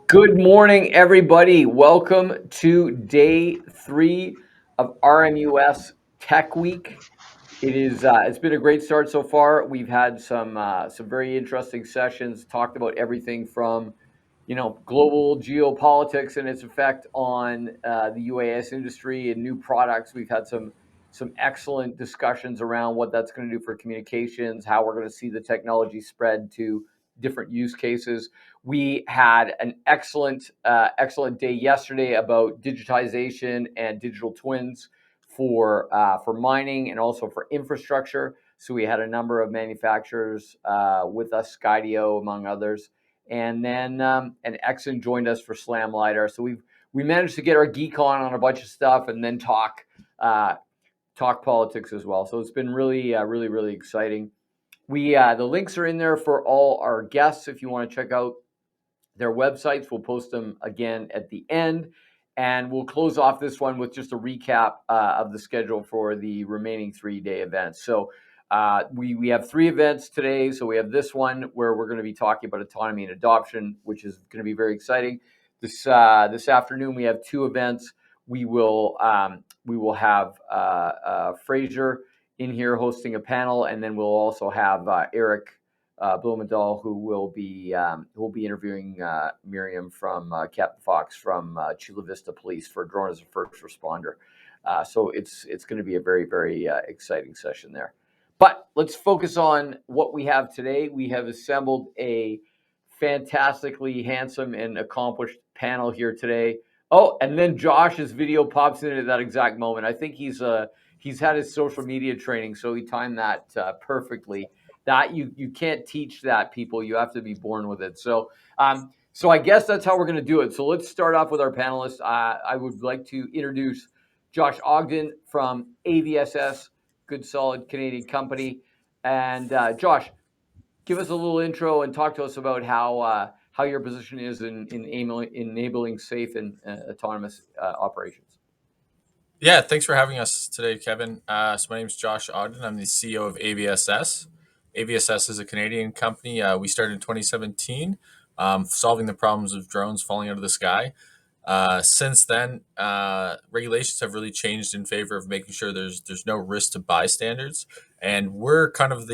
Good morning, everybody. Welcome to day 3 of RMUS Tech Week. It's been a great start so far. We've had some very interesting sessions, talked about everything from global geopolitics and its effect on the UAS industry and new products. We've had some excellent discussions around what that's going to do for communications, how we're going to see the technology spread to different use cases. We had an excellent day yesterday about digitization and digital twins for mining and also for infrastructure. So we had a number of manufacturers with us, Skydio among others, and then Exxon joined us for Slam LiDAR. So we managed to get our geek on a bunch of stuff and then talk politics as well. So it's been really exciting. The links are in there for all our guests if you want to check out their websites. We'll post them again at the end. And we'll close off this one with just a recap of the schedule for the remaining 3-day events. So we have 3 events today. So we have this one where we're going to be talking about autonomy and adoption, which is going to be very exciting. This afternoon we have 2 events. We will have Fraser in here hosting a panel, and then we'll also have Eric Blumendahl, who will be interviewing Miriam from Captain Fox from Chula Vista Police for Drone as a First Responder. So it's going to be a very exciting session there. But let's focus on what we have today. We have assembled a fantastically handsome and accomplished panel here today. Oh, and then Josh's video pops in at that exact moment. I think he's had his social media training, so he timed that perfectly. That you can't teach that, people. You have to be born with it. So I guess that's how we're going to do it. So let's start off with our panelists. I would like to introduce Josh Ogden from AVSS, good solid Canadian company. And Josh, give us a little intro and talk to us about how your position is in enabling safe and autonomous operations. Yeah, thanks for having us today, Kevin. So my name is Josh Ogden. I'm the CEO of AVSS. AVSS is a Canadian company. We started in 2017, solving the problems of drones falling out of the sky. Since then, regulations have really changed in favor of making sure there's no risk to bystanders, and we're kind of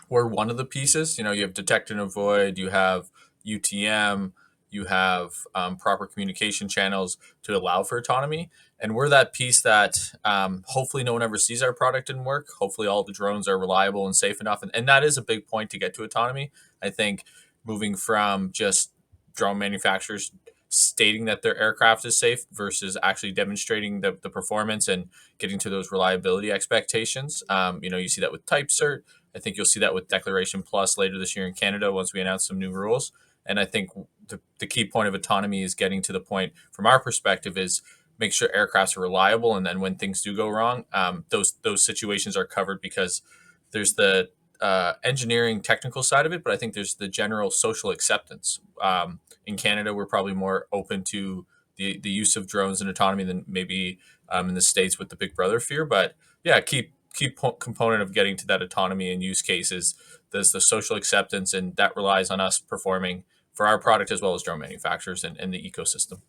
we're one of the pieces. You have detect and avoid, you have UTM, you have proper communication channels to allow for autonomy. And we're that piece that hopefully no one ever sees our product in work. Hopefully all the drones are reliable and safe enough. And that is a big point to get to autonomy. I think moving from just drone manufacturers stating that their aircraft is safe versus actually demonstrating the performance and getting to those reliability expectations. You see that with type cert. I think you'll see that with Declaration Plus later this year in Canada once we announce some new rules. And I think the key point of autonomy is getting to the point, from our perspective, is make sure aircrafts are reliable. And then when things do go wrong, those situations are covered, because there's the engineering technical side of it, but I think there's the general social acceptance. In Canada, we're probably more open to the use of drones and autonomy than maybe in the States with the Big Brother fear. But yeah, key component of getting to that autonomy and use cases, there's the social acceptance, and that relies on us performing for our product as well as drone manufacturers and the ecosystem.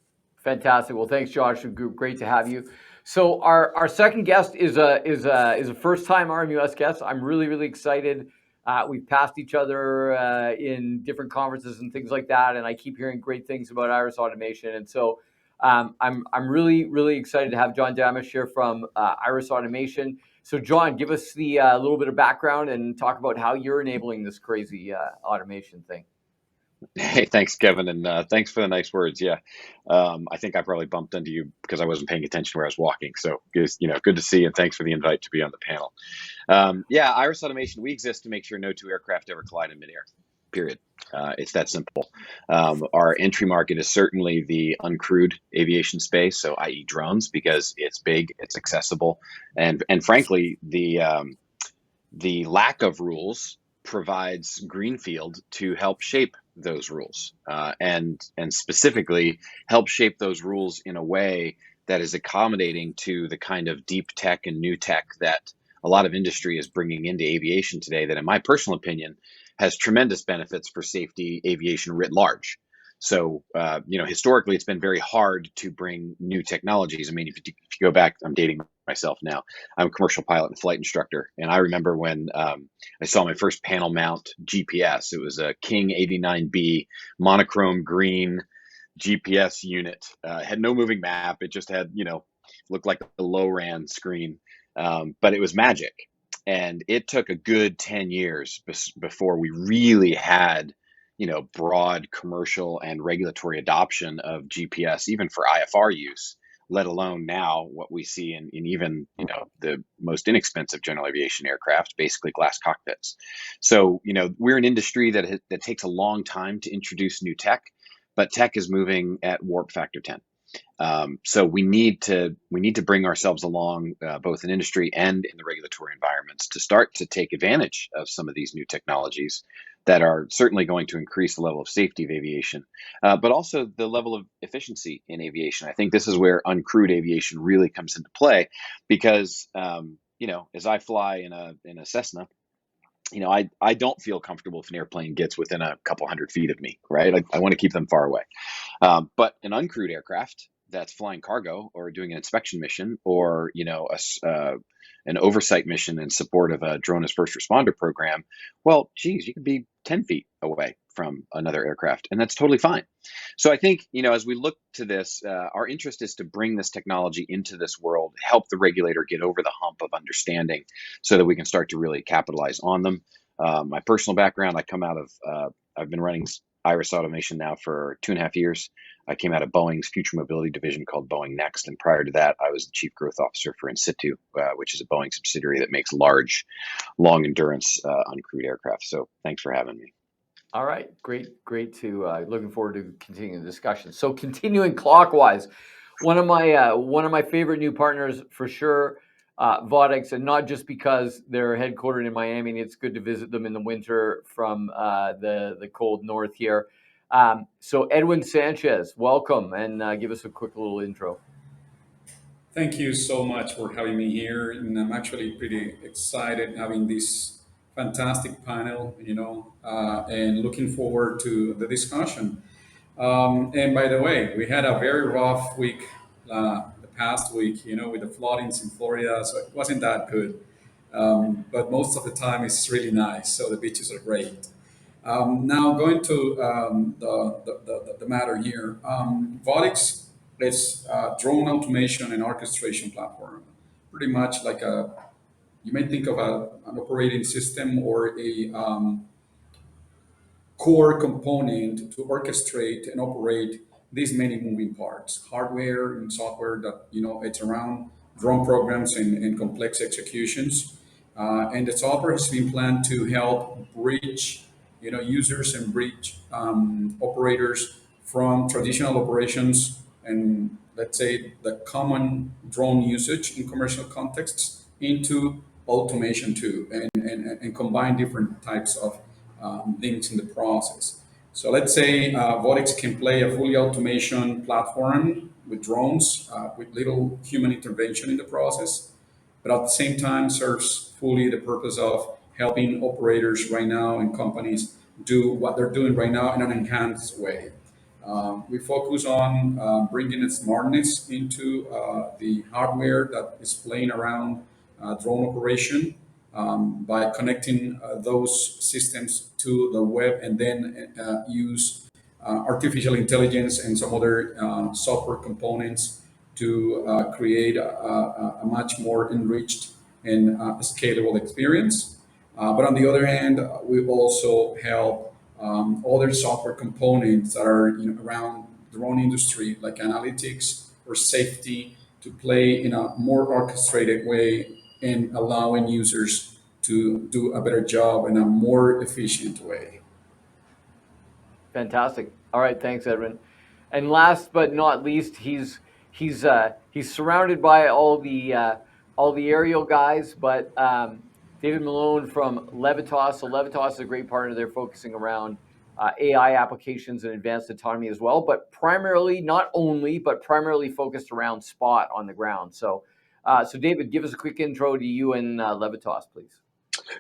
Fantastic. Well, thanks, Josh. Great to have you. So our second guest is a first-time RMUS guest. I'm really excited. We've passed each other in different conferences and things like that, and I keep hearing great things about Iris Automation. And so I'm really excited to have Jon Damush here from Iris Automation. So Jon, give us the little bit of background and talk about how you're enabling this crazy automation thing. Hey, thanks, Kevin, and thanks for the nice words. Yeah, I think I probably bumped into you because I wasn't paying attention where I was walking. So, good to see you, and thanks for the invite to be on the panel. Yeah, Iris Automation, we exist to make sure no 2 aircraft ever collide in midair, period. It's that simple. Our entry market is certainly the uncrewed aviation space, so i.e. drones, because it's big, it's accessible, and frankly, the lack of rules provides greenfield to help shape those rules, and specifically help shape those rules in a way that is accommodating to the kind of deep tech and new tech that a lot of industry is bringing into aviation today, that in my personal opinion has tremendous benefits for safety aviation writ large. So, historically, it's been very hard to bring new technologies. I mean, if you go back, I'm dating myself now. I'm a commercial pilot and flight instructor. And I remember when I saw my first panel mount GPS. It was a King 89B monochrome green GPS unit. Had no moving map. It just had, looked like a low-ran screen. But it was magic. And it took a good 10 years before we really had broad commercial and regulatory adoption of GPS, even for IFR use, let alone now what we see in even, the most inexpensive general aviation aircraft, basically glass cockpits. So, we're an industry that takes a long time to introduce new tech, but tech is moving at warp factor 10. So we need to bring ourselves along, both in industry and in the regulatory environments, to start to take advantage of some of these new technologies that are certainly going to increase the level of safety of aviation, but also the level of efficiency in aviation. I think this is where uncrewed aviation really comes into play, because as I fly in a Cessna, I don't feel comfortable if an airplane gets within a couple hundred feet of me, right? I want to keep them far away. But an uncrewed aircraft that's flying cargo or doing an inspection mission, or an oversight mission in support of a drone as first responder program, well, geez, you could be 10 feet away from another aircraft, and that's totally fine. So I think, as we look to this, our interest is to bring this technology into this world, help the regulator get over the hump of understanding, so that we can start to really capitalize on them. My personal background, I've been running Iris Automation now for 2.5 years. I came out of Boeing's future mobility division called Boeing Next. And prior to that, I was the chief growth officer for In Situ, which is a Boeing subsidiary that makes large, long endurance uncrewed aircraft. So thanks for having me. All right, great to looking forward to continuing the discussion. So continuing clockwise, one of my favorite new partners for sure, Votix, and not just because they're headquartered in Miami, and it's good to visit them in the winter from the cold north here. So Edwin Sanchez, welcome, and give us a quick little intro. Thank you so much for having me here, and I'm actually pretty excited having this fantastic panel, and looking forward to the discussion. And by the way, we had a very rough week the past week, with the floodings in Florida, so it wasn't that good. But most of the time, it's really nice, so the beaches are great. Now, going to the matter here, Votix is a drone automation and orchestration platform. Pretty much like you may think of an operating system or a core component to orchestrate and operate these many moving parts, hardware and software that it's around drone programs and complex executions. And the software has been planned to help bridge, users and bridge operators from traditional operations and, let's say, the common drone usage in commercial contexts into automation too, and combine different types of things in the process. So let's say Votix can play a fully automation platform with drones, with little human intervention in the process, but at the same time serves fully the purpose of helping operators right now and companies do what they're doing right now in an enhanced way. We focus on bringing smartness into the hardware that is playing around drone operation, by connecting those systems to the web, and then use artificial intelligence and some other software components to create a much more enriched and scalable experience. But on the other hand, we also help other software components that are around the drone industry, like analytics or safety, to play in a more orchestrated way and allowing users to do a better job in a more efficient way. Fantastic. All right, thanks, Edwin. And last but not least, he's surrounded by all the aerial guys, but David Milone from Levatas. So Levatas is a great partner. They're focusing around AI applications and advanced autonomy as well, but primarily, not only, but primarily focused around Spot on the ground. So, David, give us a quick intro to you and Levatas, please.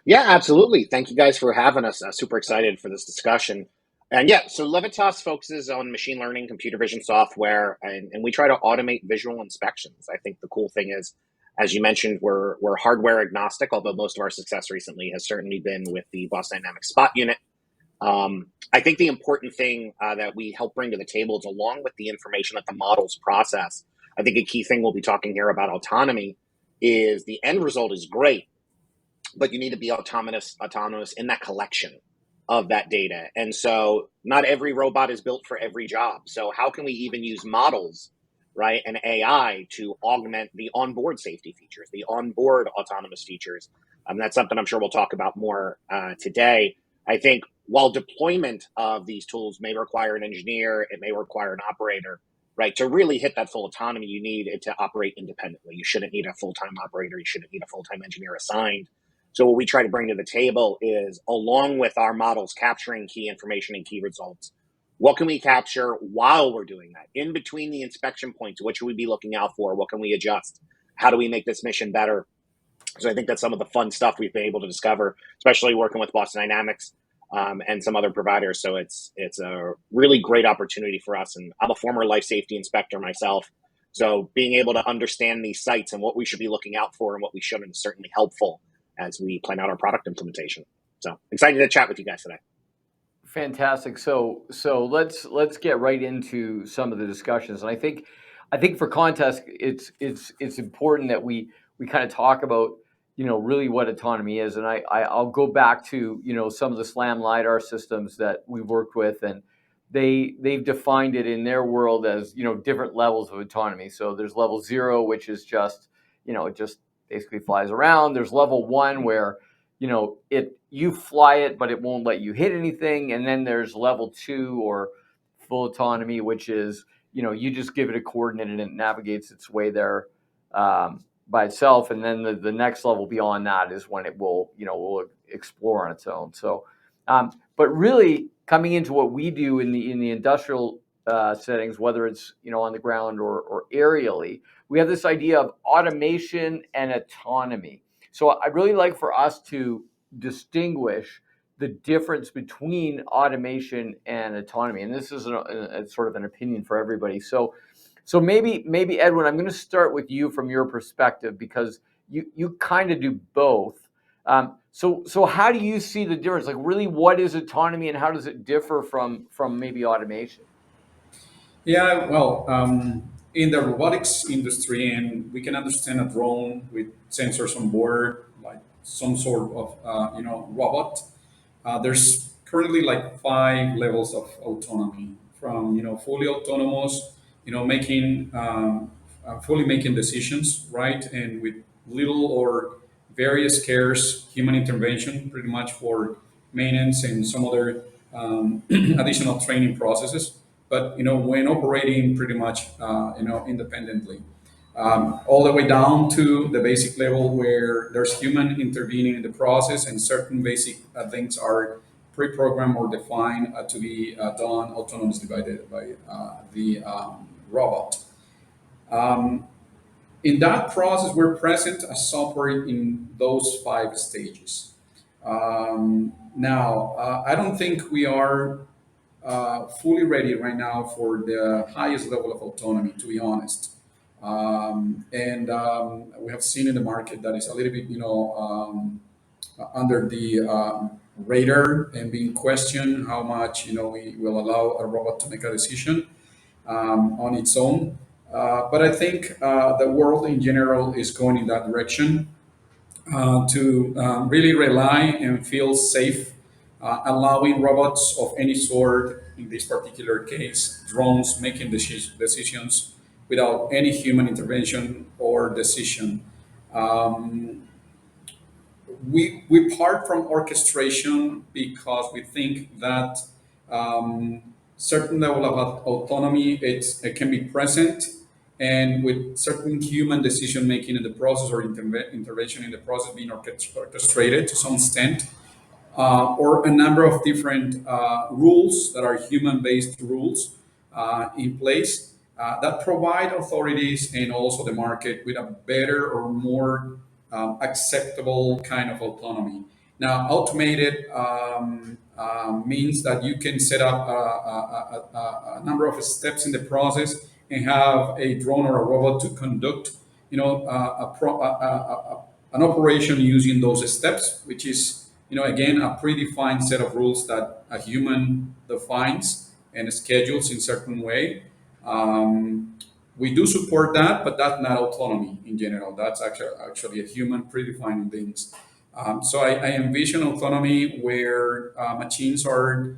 Yeah, absolutely. Thank you guys for having us. Super excited for this discussion. And yeah, so Levatas focuses on machine learning, computer vision software, and we try to automate visual inspections. I think the cool thing is, as you mentioned, we're hardware agnostic, although most of our success recently has certainly been with the Boston Dynamics Spot unit. I think the important thing that we help bring to the table is, along with the information that the models process, I think a key thing we'll be talking here about autonomy is the end result is great, but you need to be autonomous in that collection of that data. And so not every robot is built for every job. So how can we even use models, right, and AI to augment the onboard safety features, the onboard autonomous features? That's something I'm sure we'll talk about more today. I think while deployment of these tools may require an engineer, it may require an operator, right? To really hit that full autonomy, you need it to operate independently. You shouldn't need a full-time operator. You shouldn't need a full-time engineer assigned. So what we try to bring to the table is, along with our models capturing key information and key results, what can we capture while we're doing that? In between the inspection points, what should we be looking out for? What can we adjust? How do we make this mission better? So I think that's some of the fun stuff we've been able to discover, especially working with Boston Dynamics and some other providers. So it's a really great opportunity for us. And I'm a former life safety inspector myself. So being able to understand these sites and what we should be looking out for and what we shouldn't is certainly helpful as we plan out our product implementation. So excited to chat with you guys today. Fantastic. So let's get right into some of the discussions. And I think for context, it's important that we kind of talk about, really what autonomy is. And I'll go back to, some of the SLAM LiDAR systems that we've worked with, and they've defined it in their world as, different levels of autonomy. So there's level 0, which is just, it just basically flies around. There's level 1 where, you fly it, but it won't let you hit anything. And then there's level 2, or full autonomy, which is, you just give it a coordinate and it navigates its way there by itself. And then the next level beyond that is when it will explore on its own. So, but really coming into what we do in the industrial settings, whether it's, on the ground or aerially, we have this idea of automation and autonomy. So I'd really like for us to distinguish the difference between automation and autonomy. And this is a sort of an opinion for everybody. So maybe Edwin, I'm going to start with you from your perspective, because you kind of do both. So how do you see the difference? Like, really, what is autonomy and how does it differ from maybe automation? Yeah, well, in the robotics industry, and we can understand a drone with sensors on board, like some sort of robot. There's currently like 5 levels of autonomy, from fully autonomous, making fully making decisions, right, and with little or very scarce human intervention, pretty much for maintenance and some other additional training processes. But when operating pretty much independently, all the way down to the basic level where there's human intervening in the process, and certain basic things are pre-programmed or defined to be done autonomously by the robot. Um, in that process, we're present as software in those 5 stages. Now, I don't think we are fully ready right now for the highest level of autonomy, to be honest. And we have seen in the market that it's a little bit, under the radar and being questioned how much, we will allow a robot to make a decision on its own. But I think the world in general is going in that direction, to really rely and feel safe, allowing robots of any sort, in this particular case, drones, making decisions without any human intervention or decision. Um, we part from orchestration because we think that um, certain level of autonomy it can be present, and with certain human decision making in the process, or intervention in the process being orchestrated to some extent, or a number of different rules that are human-based rules in place that provide authorities and also the market with a better or more acceptable kind of autonomy. Now, automated means that you can set up a number of steps in the process and have a drone or a robot to conduct, an operation using those steps, which is, again, a predefined set of rules that a human defines and schedules in certain way. We do support that, but that's not autonomy in general. That's actually a human predefining things. So I envision autonomy where machines are,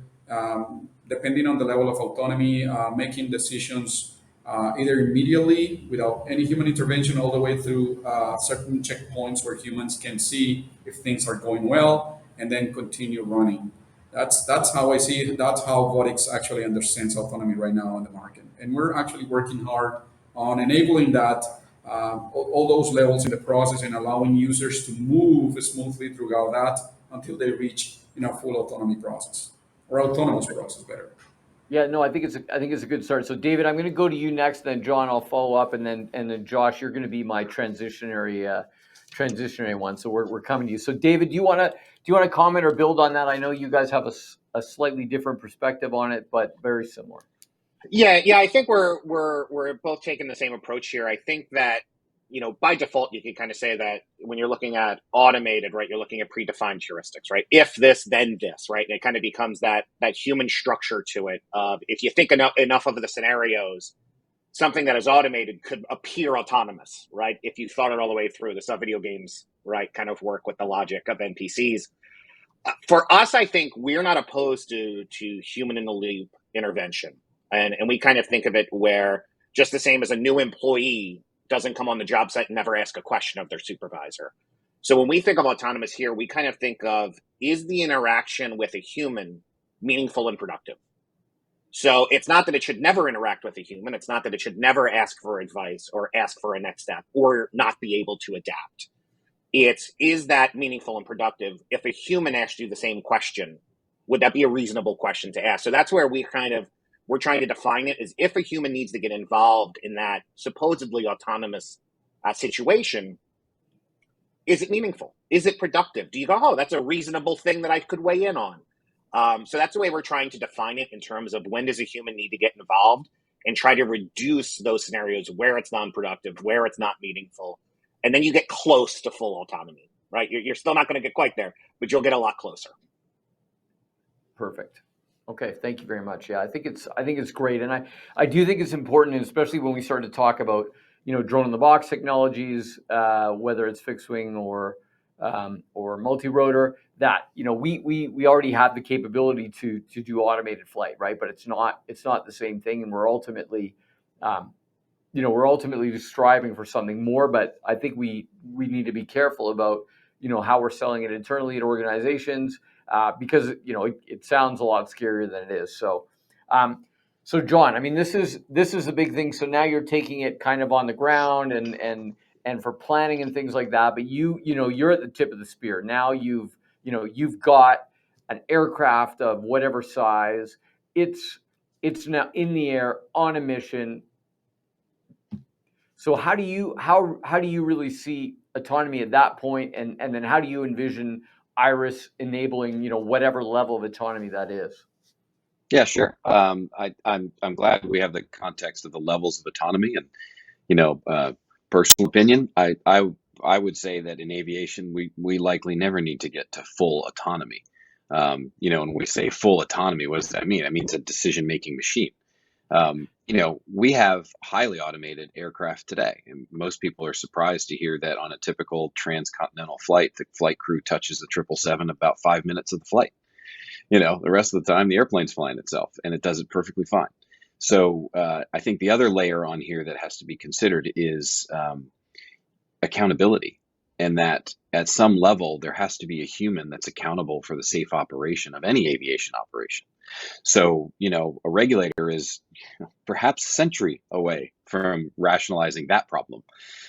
depending on the level of autonomy, making decisions either immediately without any human intervention, all the way through certain checkpoints where humans can see if things are going well and then continue running. That's how I see it. That's how Votix actually understands autonomy right now on the market. And we're actually working hard on enabling that, all those levels in the process, and allowing users to move smoothly throughout that until they reach full autonomy process, or autonomous process better. Yeah, no, I think it's a good start. So David, I'm going to go to you next, then John, I'll follow up, and then Josh, you're going to be my transitionary one. So we're coming to you. So David, do you want to comment or build on that? I know you guys have a slightly different perspective on it, but very similar. Yeah, I think we're both taking the same approach here. I think that, by default, you can kind of say that when you're looking at automated, right, you're looking at predefined heuristics, right? If this, then this, right? And it kind of becomes that human structure to it. If you think enough of the scenarios, something that is automated could appear autonomous, right? If you thought it all the way through. This is how video games, right, kind of work with the logic of NPCs. For us, I think we're not opposed to human in the loop intervention. And we kind of think of it where, just the same as a new employee doesn't come on the job site and never ask a question of their supervisor. So when we think of autonomous here, we kind of think of, is the interaction with a human meaningful and productive? So it's not that it should never interact with a human. It's not that it should never ask for advice or ask for a next step or not be able to adapt. Is that meaningful and productive? If a human asked you the same question, would that be a reasonable question to ask? So that's where we're trying to define it, is if a human needs to get involved in that supposedly autonomous situation, is it meaningful? Is it productive? Do you go, oh, that's a reasonable thing that I could weigh in on? So that's the way we're trying to define it, in terms of when does a human need to get involved, and try to reduce those scenarios where it's non-productive, where it's not meaningful. And then you get close to full autonomy, right? You're still not going to get quite there, but you'll get a lot closer. Perfect. Okay, thank you very much. Yeah, I think it's great, and I do think it's important, and especially when we start to talk about drone in the box technologies, whether it's fixed wing or multi-rotor, that we already have the capability to do automated flight, right? But it's not the same thing, and we're ultimately just striving for something more. But I think we need to be careful about how we're selling it internally at organizations. Because it sounds a lot scarier than it is. So, so John, I mean, this is a big thing. So now you're taking it kind of on the ground and for planning and things like that. But you're at the tip of the spear. Now you've got an aircraft of whatever size. It's now in the air on a mission. So how do you really see autonomy at that point, and then how do you envision Iris enabling whatever level of autonomy that is? Yeah, sure. I'm glad we have the context of the levels of autonomy, and personal opinion, I would say that in aviation we likely never need to get to full autonomy. When we say full autonomy, what does that mean? It means a decision-making machine. We have highly automated aircraft today, and most people are surprised to hear that on a typical transcontinental flight, the flight crew touches the 777 about 5 minutes of the flight. The rest of the time, the airplane's flying itself, and it does it perfectly fine. So I think the other layer on here that has to be considered is accountability, and that at some level, there has to be a human that's accountable for the safe operation of any aviation operation. So, a regulator is perhaps a century away from rationalizing that problem.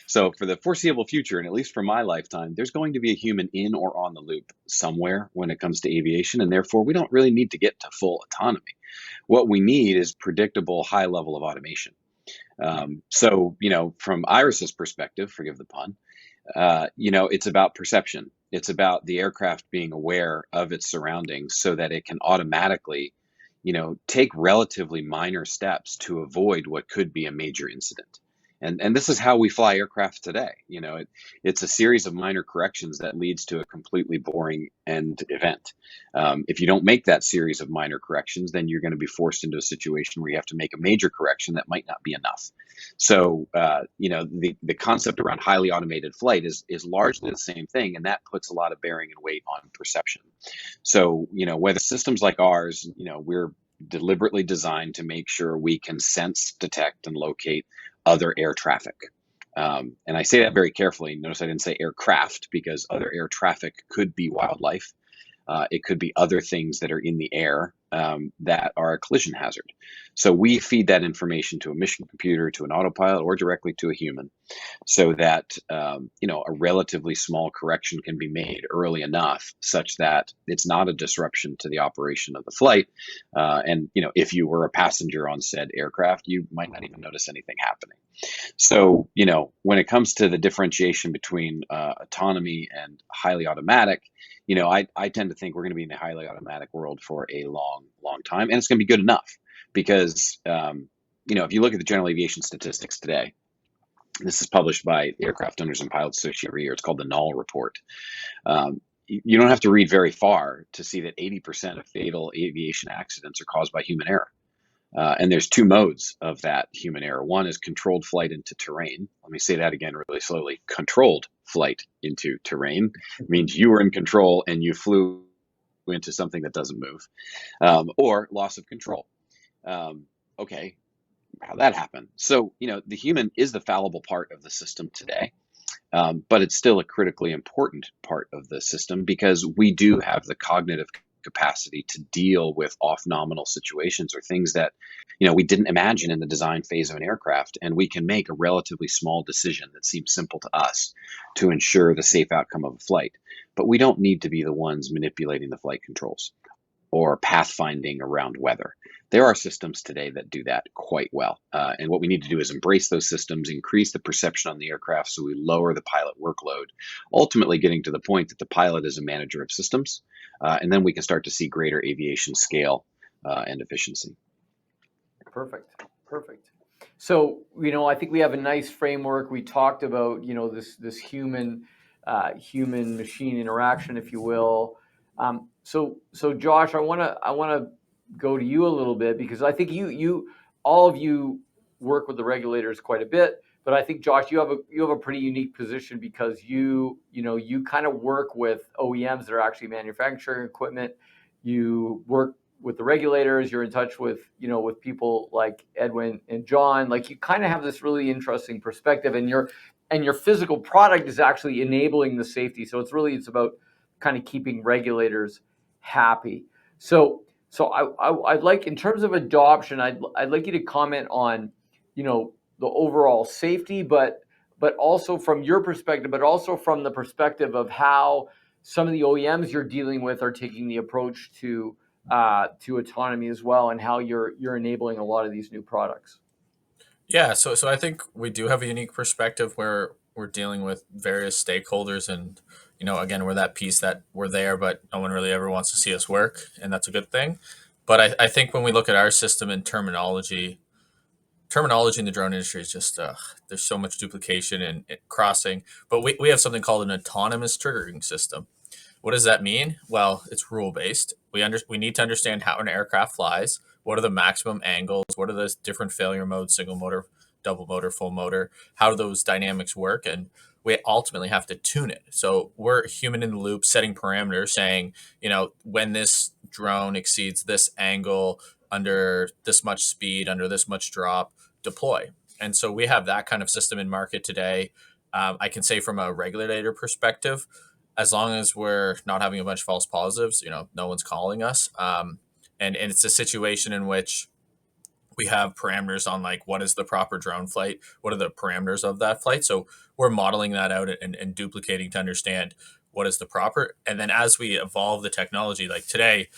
So for the foreseeable future, and at least for my lifetime, there's going to be a human in or on the loop somewhere when it comes to aviation, and therefore we don't really need to get to full autonomy. What we need is predictable high level of automation. So, from Iris's perspective, forgive the pun, it's about perception. It's about the aircraft being aware of its surroundings so that it can automatically, take relatively minor steps to avoid what could be a major incident. And this is how we fly aircraft today. It's a series of minor corrections that leads to a completely boring end event. If you don't make that series of minor corrections, then you're going to be forced into a situation where you have to make a major correction that might not be enough. So, the concept around highly automated flight is largely the same thing, and that puts a lot of bearing and weight on perception. So, whether systems like ours, we're deliberately designed to make sure we can sense, detect, and locate other air traffic. And I say that very carefully. Notice I didn't say aircraft, because other air traffic could be wildlife. It could be other things that are in the air that are a collision hazard. So we feed that information to a mission computer, to an autopilot, or directly to a human, so that a relatively small correction can be made early enough such that it's not a disruption to the operation of the flight. And if you were a passenger on said aircraft, you might not even notice anything happening. So when it comes to the differentiation between autonomy and highly automatic, I tend to think we're going to be in the highly automatic world for a long, long time, and it's going to be good enough because if you look at the general aviation statistics today. This is published by the Aircraft Owners and Pilots Association every year. It's called the Null Report. You don't have to read very far to see that 80% of fatal aviation accidents are caused by human error. And there's two modes of that human error. One is controlled flight into terrain. Let me say that again really slowly. Controlled flight into terrain means you were in control and you flew into something that doesn't move. Or loss of control. Okay. How that happened. So, the human is the fallible part of the system today, but it's still a critically important part of the system because we do have the cognitive capacity to deal with off-nominal situations or things that, we didn't imagine in the design phase of an aircraft. And we can make a relatively small decision that seems simple to us to ensure the safe outcome of a flight. But we don't need to be the ones manipulating the flight controls or pathfinding around weather. There are systems today that do that quite well. And what we need to do is embrace those systems, increase the perception on the aircraft so we lower the pilot workload, ultimately getting to the point that the pilot is a manager of systems. And then we can start to see greater aviation scale and efficiency. Perfect. So, I think we have a nice framework. We talked about, this human machine interaction, if you will. So Josh, I want to go to you a little bit because I think all of you work with the regulators quite a bit, but I think Josh, you have a pretty unique position because you kind of work with OEMs that are actually manufacturing equipment. You work with the regulators. You're in touch with with people like Edwin and Jon. Like you kind of have this really interesting perspective, and your physical product is actually enabling the safety. So it's about kind of keeping regulators happy. So I'd like, in terms of adoption, I'd like you to comment on, the overall safety, but also from your perspective, but also from the perspective of how some of the OEMs you're dealing with are taking the approach to autonomy as well, and how you're enabling a lot of these new products. Yeah, so I think we do have a unique perspective where we're dealing with various stakeholders, and again, we're that piece that we're there, but no one really ever wants to see us work, and that's a good thing. But I think when we look at our system and terminology in the drone industry is just there's so much duplication and crossing. But we have something called an autonomous triggering system. What does that mean? Well, it's rule based. We need to understand how an aircraft flies. What are the maximum angles? What are the different failure modes? Single motor, double motor, full motor. How do those dynamics work? And we ultimately have to tune it. So we're human in the loop, setting parameters, saying, when this drone exceeds this angle, under this much speed, under this much drop, deploy. And so we have that kind of system in market today. I can say from a regulator perspective, as long as we're not having a bunch of false positives, no one's calling us. And it's a situation in which we have parameters on like what is the proper drone flight, what are the parameters of that flight. So we're modeling that out and duplicating to understand what is the proper. And then as we evolve the technology, like today,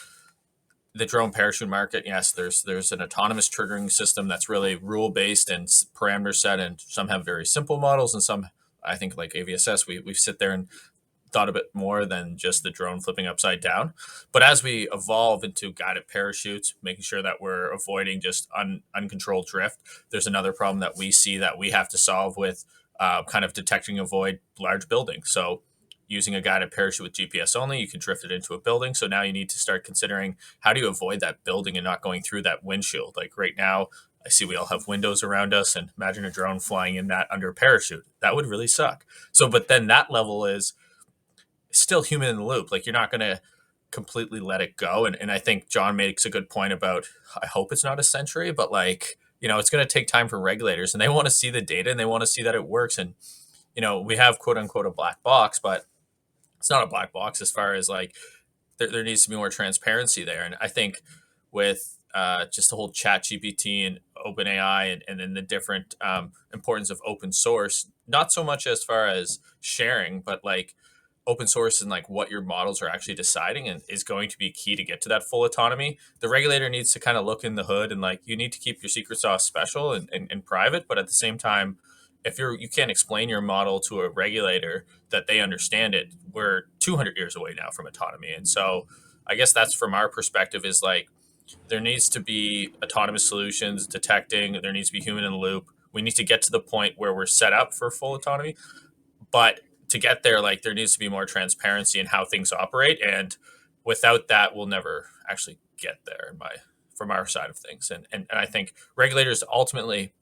the drone parachute market, yes, there's an autonomous triggering system that's really rule based and parameter set, and some have very simple models, and some, I think, like AVSS, we sit there and thought a bit more than just the drone flipping upside down. But as we evolve into guided parachutes, making sure that we're avoiding just uncontrolled drift, there's another problem that we see that we have to solve with kind of detecting avoid large buildings. So using a guided parachute with GPS only, you can drift it into a building. So now you need to start considering, how do you avoid that building and not going through that windshield? Like right now, I see we all have windows around us, and imagine a drone flying in that under a parachute. That would really suck. So, but then that level is still human in the loop. Like, you're not going to completely let it go. And I think Jon makes a good point about, I hope it's not a century, but like, it's going to take time for regulators, and they want to see the data and they want to see that it works. And, we have quote unquote a black box, but it's not a black box as far as like, there needs to be more transparency there. And I think with just the whole chat GPT and open AI and then the different importance of open source, not so much as far as sharing, but like open source and like what your models are actually deciding and is going to be key to get to that full autonomy. The regulator needs to kind of look in the hood, and like, you need to keep your secret sauce special and private, but at the same time, if you can't explain your model to a regulator that they understand it, we're 200 years away now from autonomy. And so I guess that's from our perspective, is like, there needs to be autonomous solutions detecting, there needs to be human in the loop. We need to get to the point where we're set up for full autonomy. But to get there, like, there needs to be more transparency in how things operate. And without that, we'll never actually get there from our side of things. And I think regulators ultimately,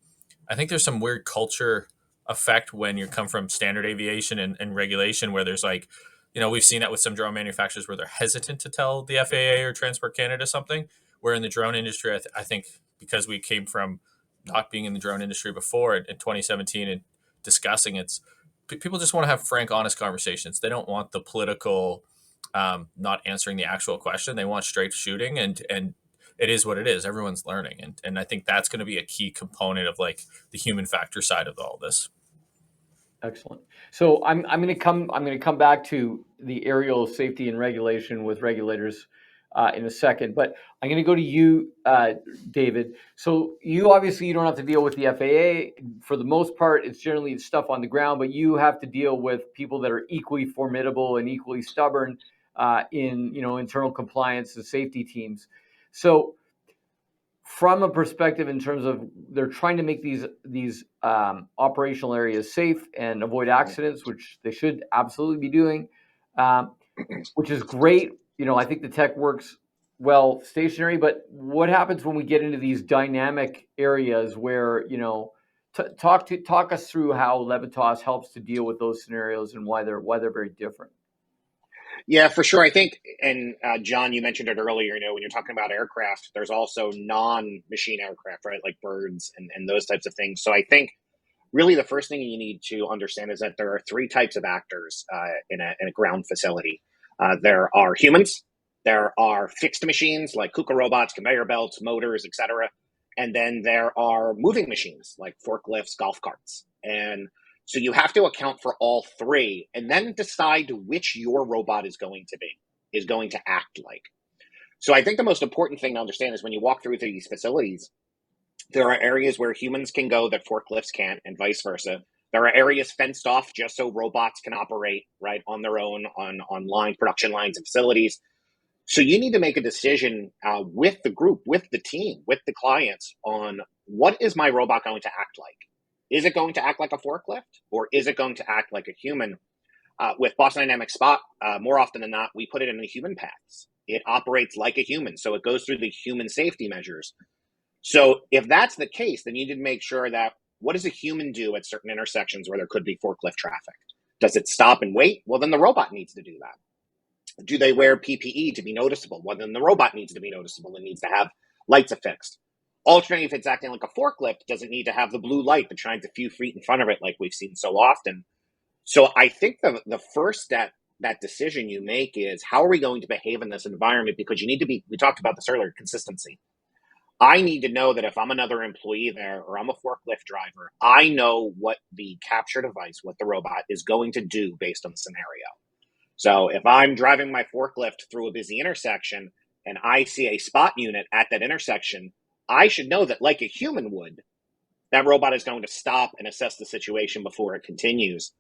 I think there's some weird culture effect when you come from standard aviation and regulation, where there's like, we've seen that with some drone manufacturers where they're hesitant to tell the FAA or Transport Canada something. Where in the drone industry, I think because we came from not being in the drone industry before in 2017 and discussing, people just want to have frank, honest conversations. They don't want the political, not answering the actual question. They want straight shooting, and it is what it is. Everyone's learning. And I think that's going to be a key component of like the human factor side of all this. Excellent. So I'm going to come back to the aerial safety and regulation with regulators in a second, but I'm going to go to you, David. So you don't have to deal with the FAA for the most part. It's generally stuff on the ground, but you have to deal with people that are equally formidable and equally stubborn in internal compliance and safety teams. So from a perspective in terms of they're trying to make these operational areas safe and avoid accidents, which they should absolutely be doing, which is great. I think the tech works well stationary, but what happens when we get into these dynamic areas where, talk us through how Levatas helps to deal with those scenarios and why they're very different. Yeah, for sure. I think, and Jon, you mentioned it earlier, when you're talking about aircraft, there's also non-machine aircraft, right? Like birds and those types of things. So I think really the first thing you need to understand is that there are three types of actors in a ground facility. There are humans, there are fixed machines like KUKA robots, conveyor belts, motors, etc. And then there are moving machines like forklifts, golf carts. And so you have to account for all three and then decide which your robot is going to act like. So I think the most important thing to understand is when you walk through these facilities, there are areas where humans can go that forklifts can't, and vice versa. There are areas fenced off just so robots can operate right on their own on line, production lines and facilities. So you need to make a decision with the group, with the team, with the clients on what is my robot going to act like? Is it going to act like a forklift, or is it going to act like a human? With Boston Dynamics Spot, more often than not, we put it in the human paths. It operates like a human, so it goes through the human safety measures. So if that's the case, then you need to make sure that what does a human do at certain intersections where there could be forklift traffic? Does it stop and wait? Well, then the robot needs to do that. Do they wear PPE to be noticeable? Well, then the robot needs to be noticeable. It needs to have lights affixed. Alternatively, if it's acting like a forklift, does it need to have the blue light that shines a few feet in front of it like we've seen so often? So I think the first step, that decision you make, is how are we going to behave in this environment? Because you need to be, we talked about this earlier, consistency. I need to know that if I'm another employee there or I'm a forklift driver, I know what the capture device, what the robot is going to do based on the scenario. So if I'm driving my forklift through a busy intersection and I see a spot unit at that intersection, I should know that, like a human would, that robot is going to stop and assess the situation before it continues.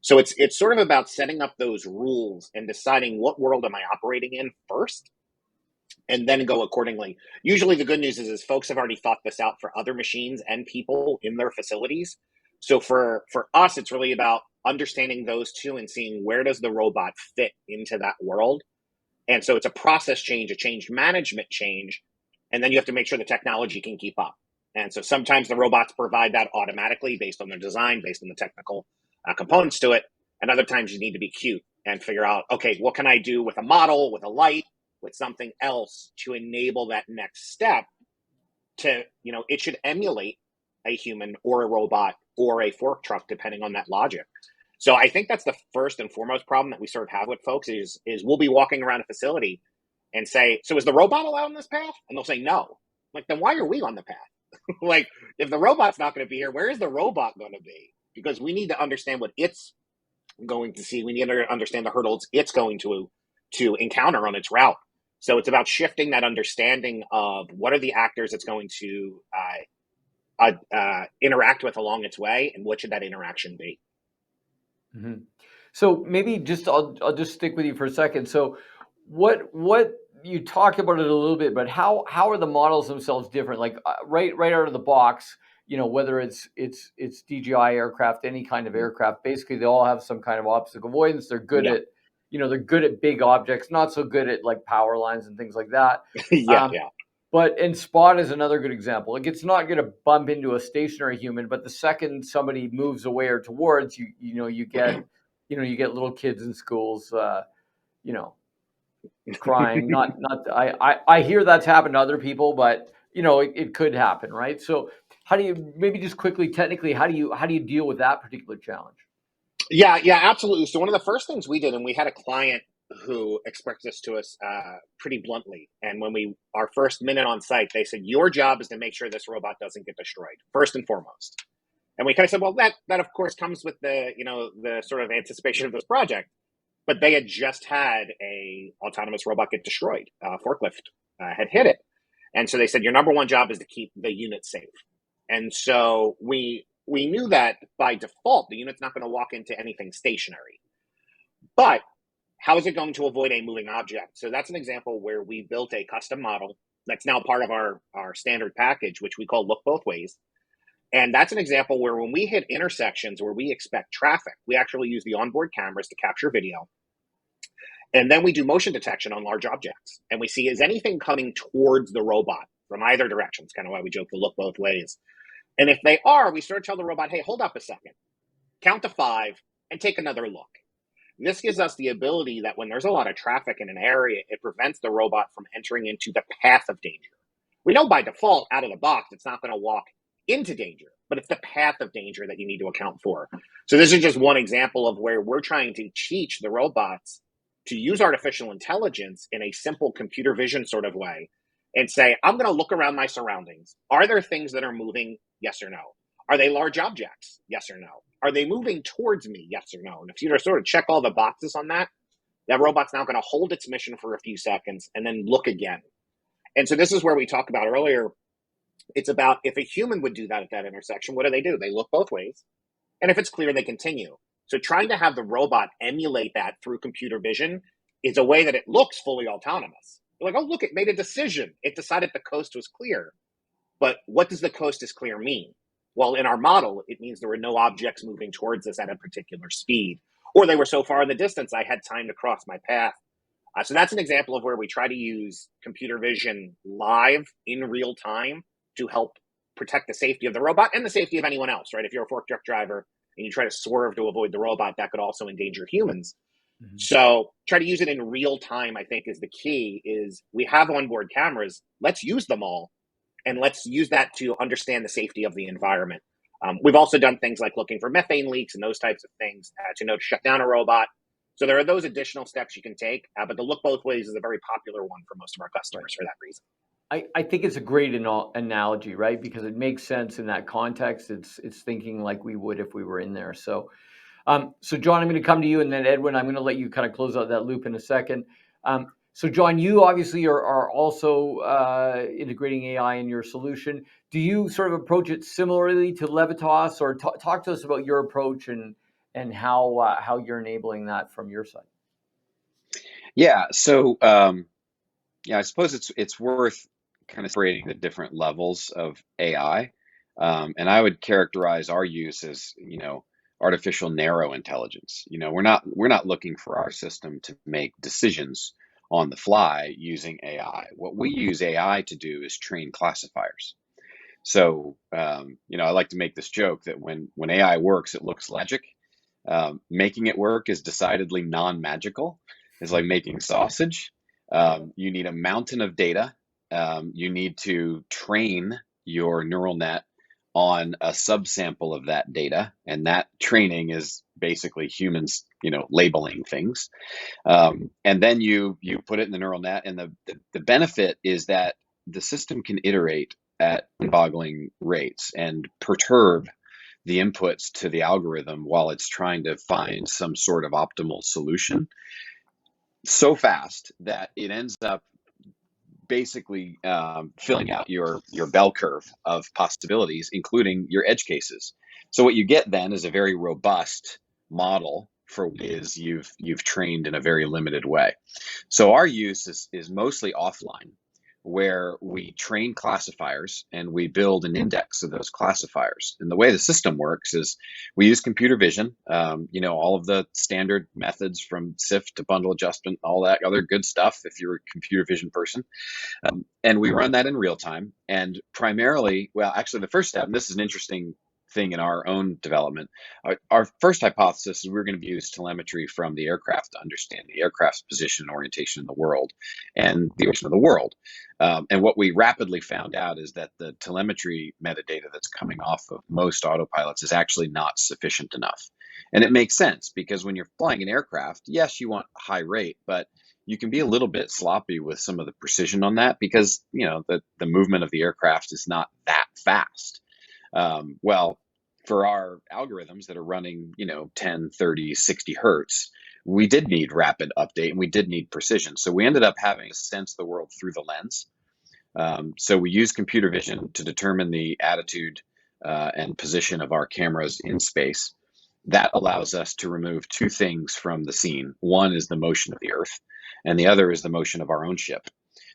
So it's sort of about setting up those rules and deciding what world am I operating in first, and then go accordingly. Usually the good news is folks have already thought this out for other machines and people in their facilities. So for us, it's really about understanding those two and seeing where does the robot fit into that world. And so it's a process change, a change management change, and then you have to make sure the technology can keep up. And so sometimes the robots provide that automatically based on their design, based on the technical components to it. And other times you need to be cute and figure out, okay, what can I do with a model, with a light, with something else to enable that next step to, it should emulate a human or a robot or a fork truck, depending on that logic. So I think that's the first and foremost problem that we sort of have with folks is we'll be walking around a facility and say, so is the robot allowed on this path? And they'll say no. Like, then why are we on the path? Like, if the robot's not going to be here, where is the robot going to be? Because we need to understand what it's going to see. We need to understand the hurdles it's going to encounter on its route. So it's about shifting that understanding of what are the actors it's going to interact with along its way, and what should that interaction be? Mm-hmm. So maybe I'll just stick with you for a second. So what you talked about it a little bit, but how are the models themselves different? Like right out of the box, whether it's DJI aircraft, any kind of aircraft, basically they all have some kind of obstacle avoidance. They're good at they're good at big objects, not so good at like power lines and things like that. Yeah. And Spot is another good example. Like, it's not going to bump into a stationary human, but the second somebody moves away or towards you, you get little kids in schools, crying. I hear that's happened to other people, but it could happen, right? So how do you, maybe just quickly, technically, how do you deal with that particular challenge? Yeah, absolutely. So one of the first things we did, and we had a client who expressed this to us pretty bluntly. And when our first minute on site, they said, your job is to make sure this robot doesn't get destroyed, first and foremost. And we kind of said, well, that of course comes with the sort of anticipation of this project. But they had just had a autonomous robot get destroyed. Forklift had hit it. And so they said, your number one job is to keep the unit safe. And so we knew that by default, the unit's not going to walk into anything stationary. But how is it going to avoid a moving object? So that's an example where we built a custom model that's now part of our standard package, which we call Look Both Ways. And that's an example where when we hit intersections where we expect traffic, we actually use the onboard cameras to capture video. And then we do motion detection on large objects. And we see, is anything coming towards the robot from either direction? It's kind of why we joke to look both ways. And if they are, we sort of tell the robot, hey, hold up a second, count to 5 and take another look. This gives us the ability that when there's a lot of traffic in an area, it prevents the robot from entering into the path of danger. We know by default, out of the box, it's not going to walk into danger, but it's the path of danger that you need to account for. So this is just one example of where we're trying to teach the robots to use artificial intelligence in a simple computer vision sort of way and say, I'm going to look around my surroundings. Are there things that are moving? Yes or no. Are they large objects? Yes or no. Are they moving towards me? Yes or no. And if you sort of check all the boxes on that, that robot's now going to hold its mission for a few seconds and then look again. And so this is where we talked about earlier. It's about if a human would do that at that intersection, what do? They look both ways. And if it's clear, they continue. So trying to have the robot emulate that through computer vision is a way that it looks fully autonomous. You're like, oh, look, it made a decision. It decided the coast was clear. But what does the coast is clear mean? Well, in our model, it means there were no objects moving towards us at a particular speed, or they were so far in the distance, I had time to cross my path. So that's an example of where we try to use computer vision live in real time to help protect the safety of the robot and the safety of anyone else, right? If you're a fork truck driver and you try to swerve to avoid the robot, that could also endanger humans. Mm-hmm. So try to use it in real time, I think, is the key. Is we have onboard cameras, let's use them all. And let's use that to understand the safety of the environment. We've also done things like looking for methane leaks and those types of things to know to shut down a robot. So there are those additional steps you can take. But the look both ways is a very popular one for most of our customers for that reason. I think it's a great analogy, right? Because it makes sense in that context. It's thinking like we would if we were in there. So, so John, I'm going to come to you, and then Edwin, I'm going to let you kind of close out that loop in a second. So John, you obviously are also integrating AI in your solution. Do you sort of approach it similarly to Levatas, or talk to us about your approach and and how you're enabling that from your side. Yeah. So yeah, I suppose it's worth kind of separating the different levels of AI, and I would characterize our use as artificial narrow intelligence. We're not looking for our system to make decisions on the fly using AI. What we use AI to do is train classifiers. So I like to make this joke that when AI works, it looks logic. Making it work is decidedly non-magical. It's like making sausage. You need a mountain of data. You need to train your neural net on a subsample of that data, and that training is basically humans, labeling things. And then you put it in the neural net, and the benefit is that the system can iterate at boggling rates and perturb the inputs to the algorithm while it's trying to find some sort of optimal solution so fast that it ends up basically filling out your bell curve of possibilities, including your edge cases. So what you get then is a very robust model for what is you've trained in a very limited way. So our use is mostly offline, where we train classifiers and we build an index of those classifiers. And the way the system works is we use computer vision, all of the standard methods from SIFT to bundle adjustment, all that other good stuff if you're a computer vision person. And we run that in real time. And primarily, well, actually the first step, and this is an interesting thing in our own development, our first hypothesis is we're going to use telemetry from the aircraft to understand the aircraft's position and orientation in the world and the origin of the world. And what we rapidly found out is that the telemetry metadata that's coming off of most autopilots is actually not sufficient enough. And it makes sense because when you're flying an aircraft, yes, you want high rate, but you can be a little bit sloppy with some of the precision on that because, the movement of the aircraft is not that fast. Well, for our algorithms that are running, 10, 30, 60 hertz, we did need rapid update and we did need precision. So we ended up having to sense the world through the lens. So we use computer vision to determine the attitude and position of our cameras in space. That allows us to remove two things from the scene. One is the motion of the Earth, and the other is the motion of our own ship.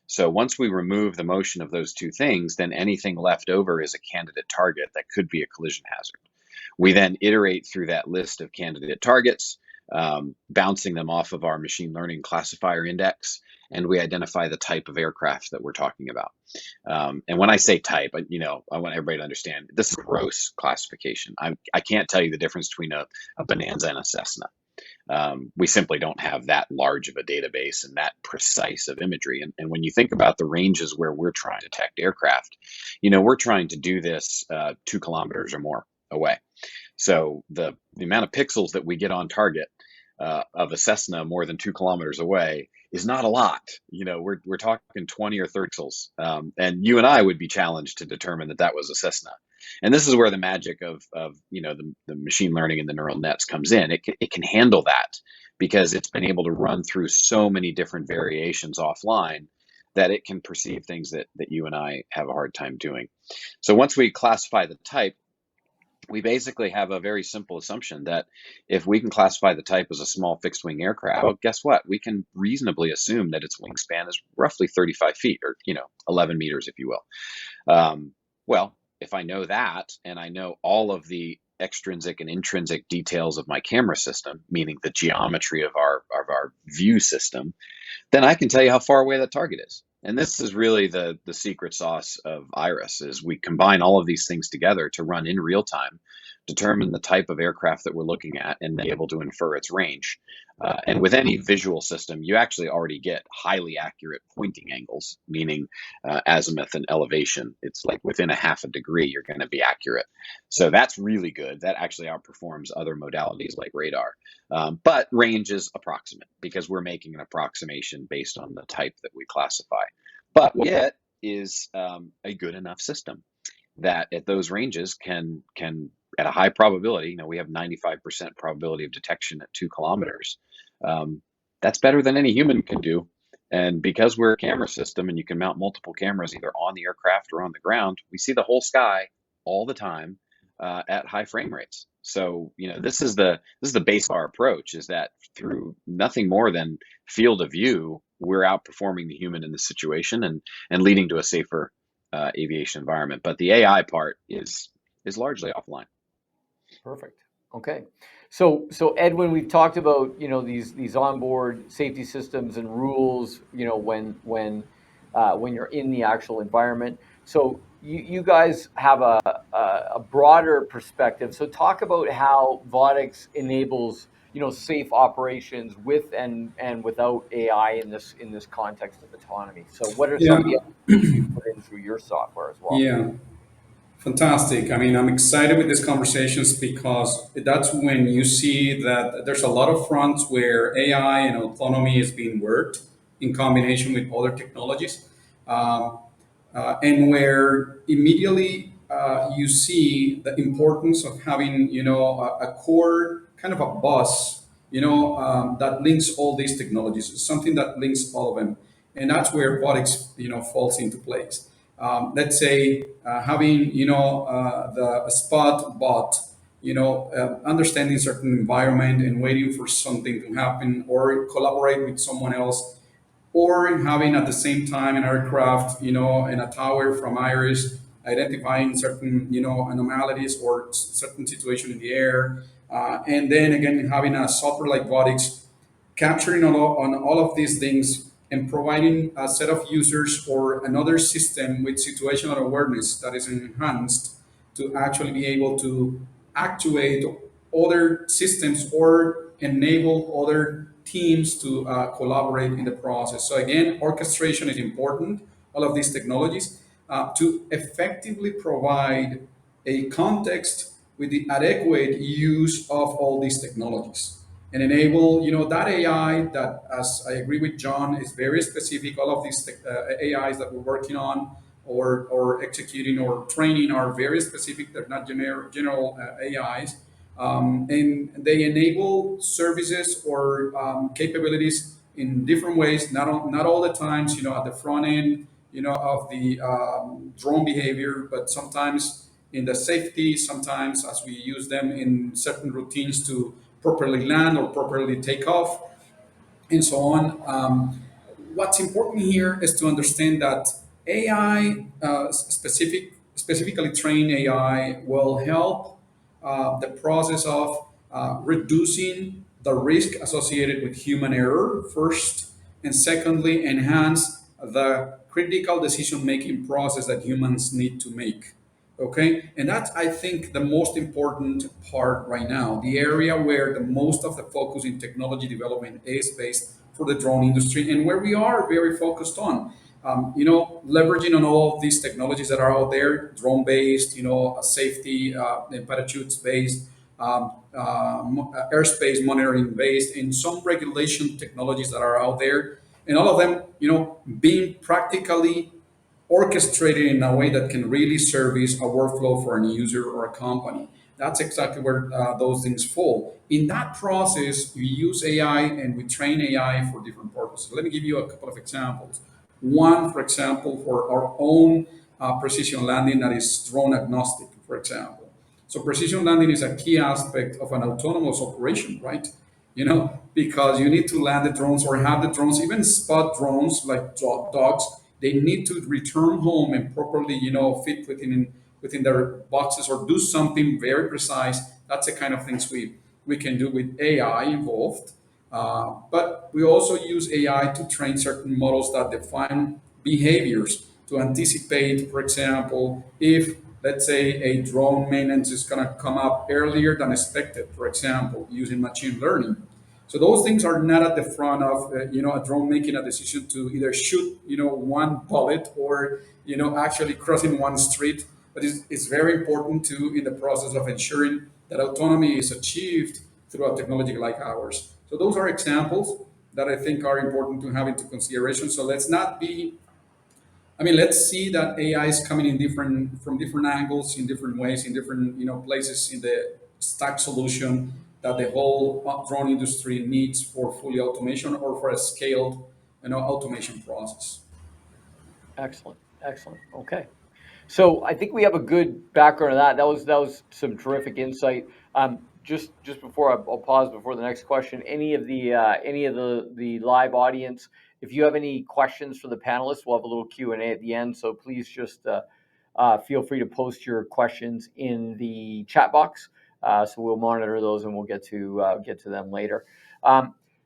So once we remove the motion of those two things, then anything left over is a candidate target that could be a collision hazard. We then iterate through that list of candidate targets, bouncing them off of our machine learning classifier index, and we identify the type of aircraft that we're talking about. And when I say type, I want everybody to understand this is gross classification. I can't tell you the difference between a Bonanza and a Cessna. We simply don't have that large of a database and that precise of imagery. And when you think about the ranges where we're trying to detect aircraft, we're trying to do this 2 kilometers or more away. So the amount of pixels that we get on target of a Cessna more than 2 kilometers away is not a lot. We're talking 20 or 30 pixels. And you and I would be challenged to determine that was a Cessna. And this is where the magic of the machine learning and the neural nets comes in. It can handle that because it's been able to run through so many different variations offline that it can perceive things that you and I have a hard time doing. So once we classify the type, we basically have a very simple assumption that if we can classify the type as a small fixed wing aircraft, well, guess what? We can reasonably assume that its wingspan is roughly 35 feet or 11 meters, if you will. Well, if I know that, and I know all of the extrinsic and intrinsic details of my camera system, meaning the geometry of our view system, then I can tell you how far away that target is. And this is really the secret sauce of Iris, is we combine all of these things together to run in real time, determine the type of aircraft that we're looking at, and be able to infer its range. And with any visual system, you actually already get highly accurate pointing angles, meaning azimuth and elevation. It's like within a half a degree, you're going to be accurate. So that's really good. That actually outperforms other modalities like radar. But range is approximate because we're making an approximation based on the type that we classify. But what we get is a good enough system that at those ranges can at a high probability, we have 95% probability of detection at 2 kilometers. That's better than any human can do. And because we're a camera system and you can mount multiple cameras either on the aircraft or on the ground, we see the whole sky all the time at high frame rates. So, this is the base of our approach, is that through nothing more than field of view, we're outperforming the human in this situation and leading to a safer aviation environment. But the AI part is largely offline. Perfect. Okay. So Edwin, we've talked about, these onboard safety systems and rules, when you're in the actual environment. So you guys have a broader perspective. So talk about how Votix enables, safe operations with and without AI in this context of autonomy. So what are some Yeah, of the tools you put in through your software as well? yeah. Fantastic. I mean, I'm excited with these conversations because that's when you see that there's a lot of fronts where AI and autonomy is being worked in combination with other technologies. Um, and where immediately you see the importance of having a core kind of a bus that links all these technologies, something that links all of them, and that's where Votix falls into place. Let's say having the spot bot, understanding certain environment and waiting for something to happen, or collaborate with someone else, or having at the same time an aircraft, in a tower from Iris, identifying certain, anomalies or certain situation in the air, and then again having a software like Votix capturing on all of these things and providing a set of users or another system with situational awareness that is enhanced to actually be able to actuate other systems or enable other teams to collaborate in the process. So again, orchestration is important, all of these technologies, to effectively provide a context with the adequate use of all these technologies and enable that AI that, as I agree with John, is very specific. All of these AIs that we're working on or executing or training are very specific. They're not general AIs, and they enable services or capabilities in different ways. Not all the times, at the front end, of the drone behavior, but sometimes in the safety, sometimes as we use them in certain routines to properly land or properly take off, and so on. What's important here is to understand that AI, specifically trained AI, will help the process of reducing the risk associated with human error first, and secondly, enhance the critical decision making process that humans need to make. Okay, and that's, I think, the most important part right now, the area where the most of the focus in technology development is based for the drone industry, and where we are very focused on leveraging on all of these technologies that are out there, drone based, safety and parachutes based, airspace monitoring based, and some regulation technologies that are out there, and all of them being practically orchestrated in a way that can really service a workflow for a user or a company. That's exactly where those things fall. In that process, we use AI and we train AI for different purposes. Let me give you a couple of examples. One, for example, for our own precision landing that is drone agnostic, for example. So precision landing is a key aspect of an autonomous operation, right? Because you need to land the drones or have the drones, even spot drones like dogs, they need to return home and properly, fit within their boxes or do something very precise. That's the kind of things we can do with AI involved. But we also use AI to train certain models that define behaviors to anticipate, for example, if let's say a drone maintenance is going to come up earlier than expected, for example, using machine learning. So those things are not at the front of a drone making a decision to either shoot one bullet or actually crossing one street. But it's very important to in the process of ensuring that autonomy is achieved through a technology like ours. So those are examples that I think are important to have into consideration. So let's not be let's see that AI is coming in from different angles, in different ways, in different places in the stack solution that the whole drone industry needs for fully automation or for a scaled automation process. Excellent. Excellent. Okay. So I think we have a good background of that. That was some terrific insight. Just before I'll pause before the next question. Any of the live audience, if you have any questions for the panelists, we'll have a little Q&A at the end. So please just feel free to post your questions in the chat box. So we'll monitor those and we'll get to them later.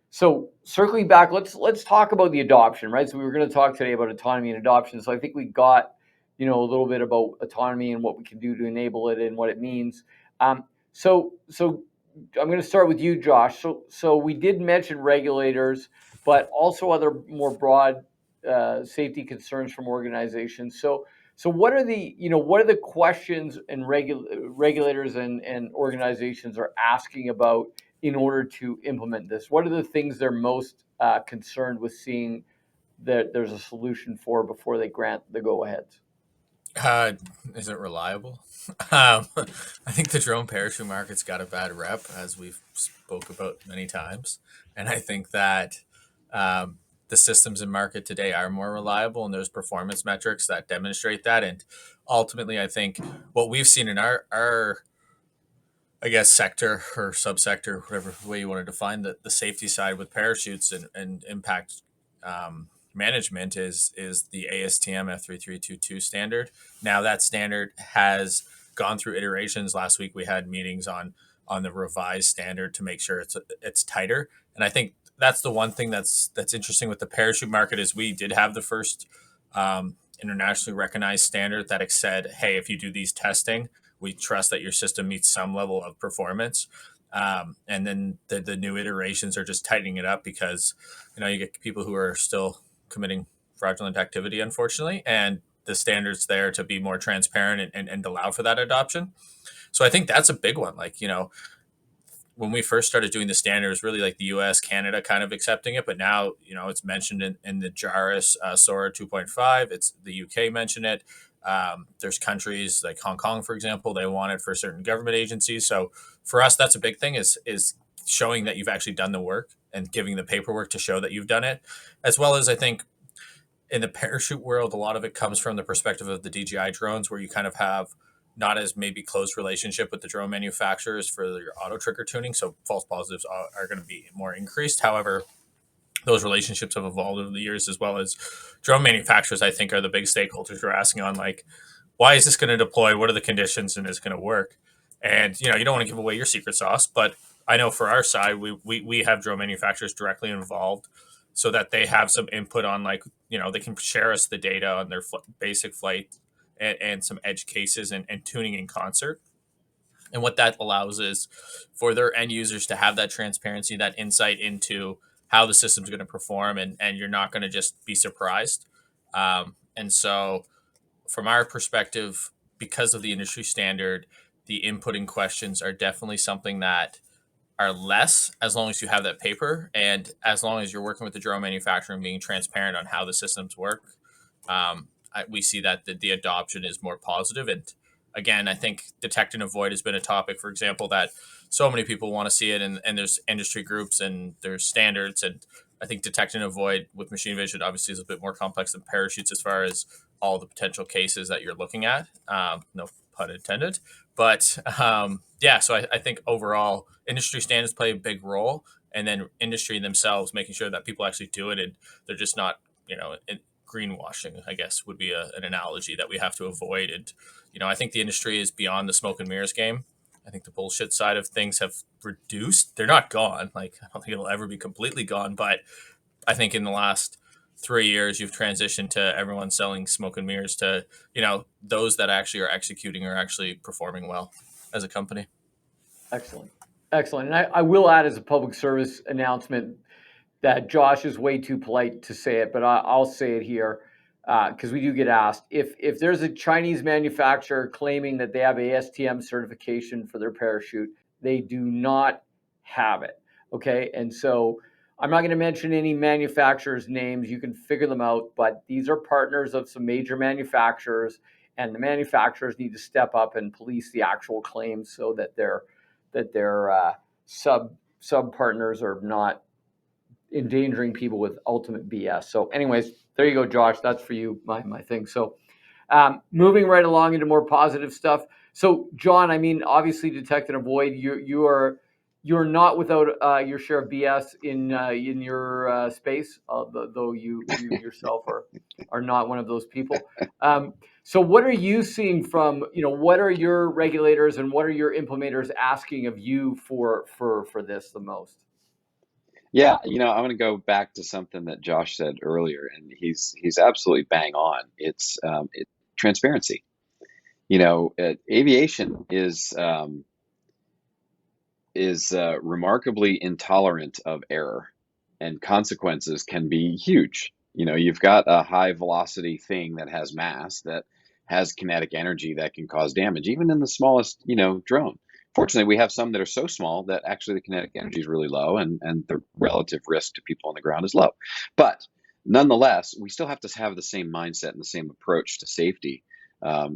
So circling back, let's talk about the adoption, right? So we were going to talk today about autonomy and adoption. So I think we got a little bit about autonomy and what we can do to enable it and what it means. So I'm going to start with you, Josh. So we did mention regulators, but also other more broad safety concerns from organizations. So what are the questions and regulators and organizations are asking about in order to implement this? What are the things they're most concerned with seeing that there's a solution for before they grant the go-aheads? Is it reliable? I think the drone parachute market's got a bad rep, as we've spoke about many times, and I think that the systems in market today are more reliable, and there's performance metrics that demonstrate that. And ultimately, I think what we've seen in our I guess sector or subsector, whatever way you want to define the safety side with parachutes and impact management is the ASTM F3322 standard. Now that standard has gone through iterations. Last week we had meetings on the revised standard to make sure it's tighter. And I think that's the one thing that's interesting with the parachute market is we did have the first internationally recognized standard that said, hey, if you do these testing, we trust that your system meets some level of performance. And then the new iterations are just tightening it up because, you get people who are still committing fraudulent activity, unfortunately, and the standards there to be more transparent and allow for that adoption. So I think that's a big one. Like, when we first started doing the standard, it was really like the US, Canada kind of accepting it. But now, it's mentioned in the JARIS SORA 2.5. It's the UK mentioned it. There's countries like Hong Kong, for example, they want it for certain government agencies. So for us, that's a big thing is showing that you've actually done the work and giving the paperwork to show that you've done it. As well as I think in the parachute world, a lot of it comes from the perspective of the DJI drones, where you kind of have not as maybe close relationship with the drone manufacturers for your auto trigger tuning. So false positives are going to be more increased. However, those relationships have evolved over the years, as well as drone manufacturers, I think, are the big stakeholders we're asking on, like, why is this going to deploy? What are the conditions and is it going to work? And, you don't want to give away your secret sauce, but I know for our side, we have drone manufacturers directly involved so that they have some input on, like, they can share us the data on their basic flight and some edge cases and tuning in concert. And what that allows is for their end users to have that transparency, that insight into how the system's going to perform, and you're not going to just be surprised. And so from our perspective, because of the industry standard, the inputting questions are definitely something that are less as long as you have that paper and as long as you're working with the drone manufacturer and being transparent on how the systems work. We see that the adoption is more positive. And again, I think detect and avoid has been a topic, for example, that so many people want to see it, and there's industry groups and there's standards. And I think detect and avoid with machine vision obviously is a bit more complex than parachutes as far as all the potential cases that you're looking at. No pun intended. But so I think overall industry standards play a big role, and then industry themselves making sure that people actually do it and they're just not, greenwashing, I guess, would be an analogy that we have to avoid. And, I think the industry is beyond the smoke and mirrors game. I think the bullshit side of things have reduced. They're not gone. Like, I don't think it'll ever be completely gone, but I think in the last 3 years, you've transitioned to everyone selling smoke and mirrors to, those that actually are executing are actually performing well as a company. Excellent. And I will add as a public service announcement that Josh is way too polite to say it, but I'll say it here because we do get asked. If there's a Chinese manufacturer claiming that they have ASTM certification for their parachute, they do not have it. Okay, and so I'm not going to mention any manufacturers' names. You can figure them out, but these are partners of some major manufacturers, and the manufacturers need to step up and police the actual claims so that their sub partners are not endangering people with ultimate BS. So anyways, there you go, Josh. That's for you, my thing. So Moving right along into more positive stuff. So, Jon, I mean, obviously, detect and avoid. You're not without your share of BS in your space, though you yourself are not one of those people. So, what are you seeing from what are your regulators and what are your implementers asking of you for this the most? Yeah, I'm going to go back to something that Josh said earlier, and he's absolutely bang on. It's transparency. Aviation is remarkably intolerant of error, and consequences can be huge. You've got a high velocity thing that has mass, that has kinetic energy that can cause damage, even in the smallest, drone. Fortunately, we have some that are so small that actually the kinetic energy is really low, and the relative risk to people on the ground is low. But nonetheless, we still have to have the same mindset and the same approach to safety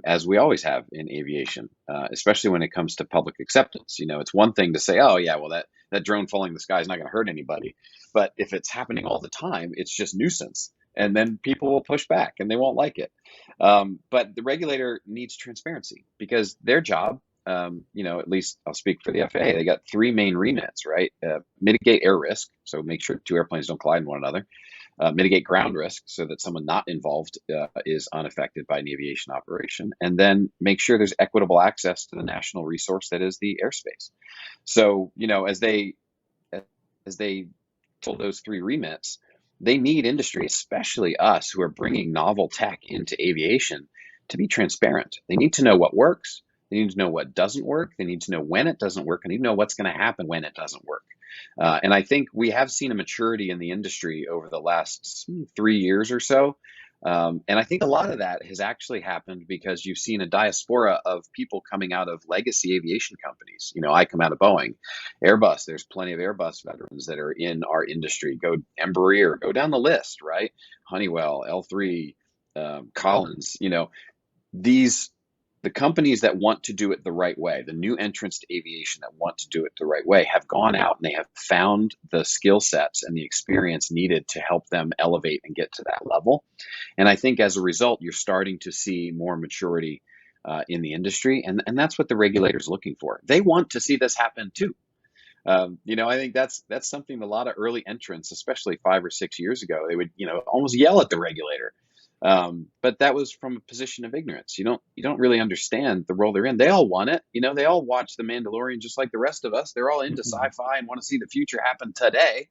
as we always have in aviation, especially when it comes to public acceptance. It's one thing to say, oh, yeah, well, that drone falling in the sky is not going to hurt anybody. But if it's happening all the time, it's just nuisance. And then people will push back and they won't like it. But the regulator needs transparency because their job, at least I'll speak for the FAA, they got three main remits, right? Mitigate air risk, so make sure two airplanes don't collide with one another. Mitigate ground risk so that someone not involved is unaffected by an aviation operation, and then make sure there's equitable access to the national resource that is the airspace. So, as they told those three remits, they need industry, especially us who are bringing novel tech into aviation, to be transparent. They need to know what works. They need to know what doesn't work. They need to know when it doesn't work, and even know what's going to happen when it doesn't work. And I think we have seen a maturity in the industry over the last 3 years or so. And I think a lot of that has actually happened because you've seen a diaspora of people coming out of legacy aviation companies. I come out of Boeing, Airbus. There's plenty of Airbus veterans that are in our industry. Go Embraer, go down the list, right? Honeywell, L3, Collins. The companies that want to do it the right way, the new entrants to aviation that want to do it the right way, have gone out and they have found the skill sets and the experience needed to help them elevate and get to that level. And I think as a result, you're starting to see more maturity in the industry. And that's what the regulator is looking for. They want to see this happen too. I think that's something a lot of early entrants, especially 5 or 6 years ago, they would, almost yell at the regulator. But that was from a position of ignorance. You don't really understand the role they're in. They all want it. They all watch The Mandalorian just like the rest of us. They're all into sci-fi and want to see the future happen today.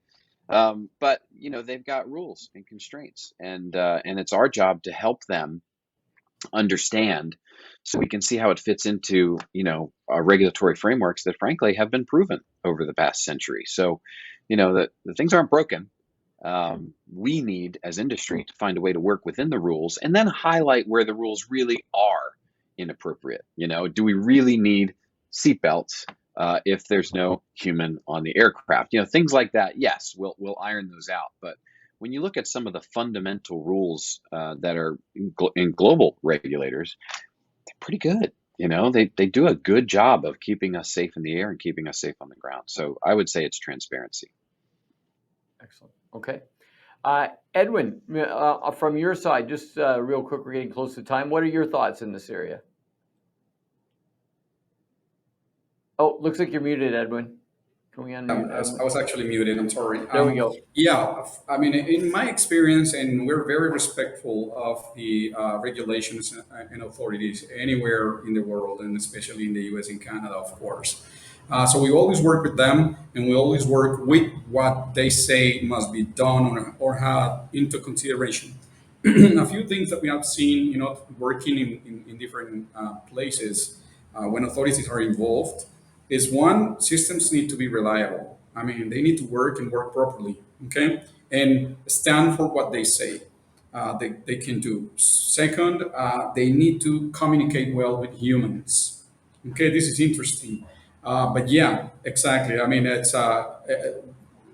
But they've got rules and constraints, and it's our job to help them understand so we can see how it fits into our regulatory frameworks that frankly have been proven over the past century. So the things aren't broken. We need, as industry, to find a way to work within the rules and then highlight where the rules really are inappropriate. Do we really need seatbelts if there's no human on the aircraft? Things like that. Yes, we'll iron those out. But when you look at some of the fundamental rules that are in global regulators, they're pretty good. They do a good job of keeping us safe in the air and keeping us safe on the ground. So I would say it's transparency. Excellent. Okay. Edwin, from your side, just real quick, we're getting close to time. What are your thoughts in this area? Oh, looks like you're muted, Edwin. Can we unmute? I was actually muted. I'm sorry. There we go. Yeah, I mean, in my experience, and we're very respectful of the regulations and authorities anywhere in the world, and especially in the US and Canada, of course. So we always work with them, and we always work with what they say must be done or have into consideration. A few things that we have seen, working in different places when authorities are involved is one, systems need to be reliable. I mean, they need to work and work properly, okay? And stand for what they say they can do. Second, they need to communicate well with humans. Okay, this is interesting. But yeah, exactly. I mean,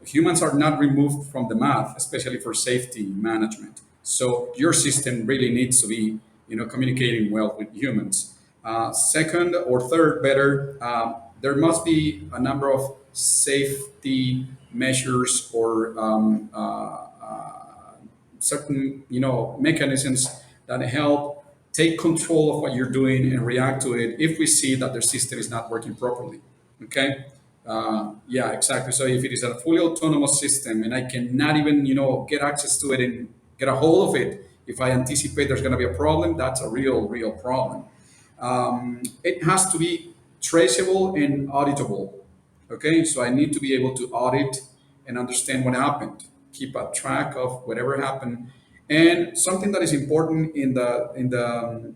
humans are not removed from the math, especially for safety management. So your system really needs to be, communicating well with humans. Second or third, better, there must be a number of safety measures or certain, mechanisms that help take control of what you're doing and react to it if we see that their system is not working properly. Okay. Yeah, exactly. So if it is a fully autonomous system and I cannot even, get access to it and get a hold of it, if I anticipate there's going to be a problem, that's a real problem. It has to be traceable and auditable. Okay, so I need to be able to audit and understand what happened, keep a track of whatever happened, and something that is important in the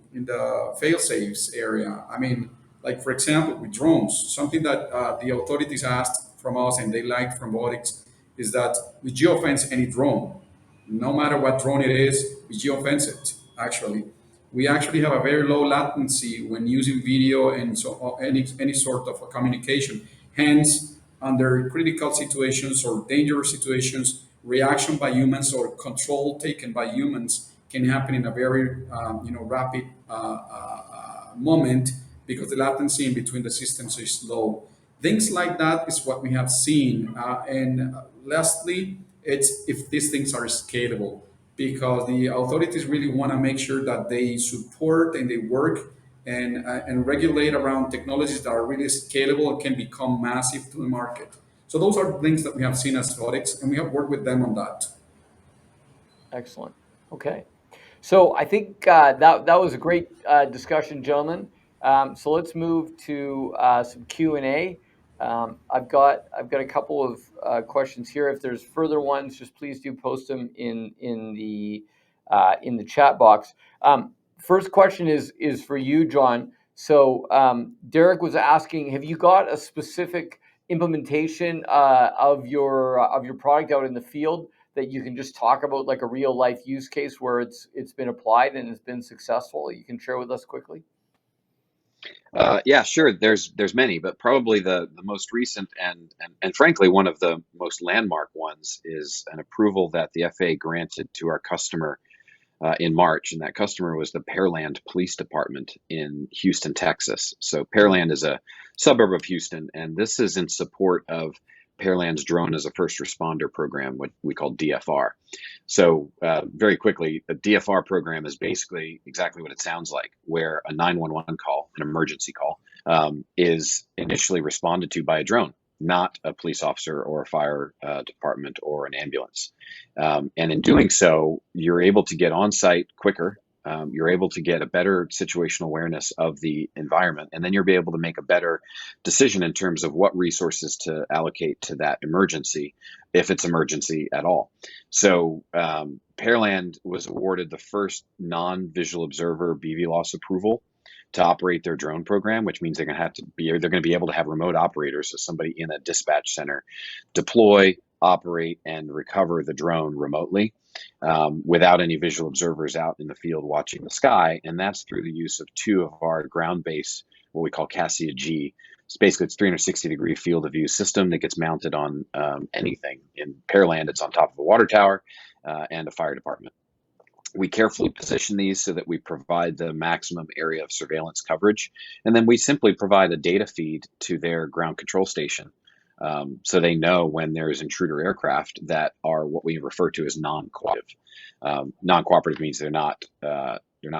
fail safes area. I mean, like for example, with drones, something that the authorities asked from us and they liked from Votix is that we geofence any drone, no matter what drone it is, we geofence it. Actually, we actually have a very low latency when using video and so any sort of a communication. Hence, under critical situations or dangerous situations, reaction by humans or control taken by humans can happen in a very rapid moment because the latency in between the systems is low. Things like that is what we have seen. And lastly, it's if these things are scalable, because the authorities really want to make sure that they support and they work and regulate around technologies that are really scalable and can become massive to the market. So those are things that we have seen as Votix, and we have worked with them on that. Excellent. Okay. So I think that was a great discussion, gentlemen. So let's move to some Q&A. I've got a couple of questions here. If there's further ones, just please do post them in the chat box. First question is for you, Jon. So Derek was asking, have you got a specific implementation of your product out in the field that you can just talk about, like a real life use case where it's been applied and it's been successful, you can share with us quickly? Yeah, sure. There's many, but probably the most recent and frankly one of the most landmark ones is an approval that the FAA granted to our customer in March, and that customer was the Pearland Police Department in Houston, Texas. So Pearland is a suburb of Houston, and this is in support of Pearland's Drone as a First Responder program, what we call DFR. So very quickly, the DFR program is basically exactly what it sounds like, where a 911 call, an emergency call, is initially responded to by a drone, not a police officer or a fire department or an ambulance. And in doing so, you're able to get on site quicker. You're able to get a better situational awareness of the environment, and then you'll be able to make a better decision in terms of what resources to allocate to that emergency, if it's emergency at all. So Pearland was awarded the first non-visual observer BVLOS approval to operate their drone program, which means they're going to be able to have remote operators, so somebody in a dispatch center, deploy, operate, and recover the drone remotely without any visual observers out in the field watching the sky. And that's through the use of two of our ground-based, what we call Cassia G. So basically, it's 360-degree field of view system that gets mounted on anything. In Pearland, it's on top of a water tower and a fire department. We carefully position these so that we provide the maximum area of surveillance coverage. And then we simply provide a data feed to their ground control station. So they know when there's intruder aircraft that are what we refer to as non-cooperative. Non-cooperative means they're not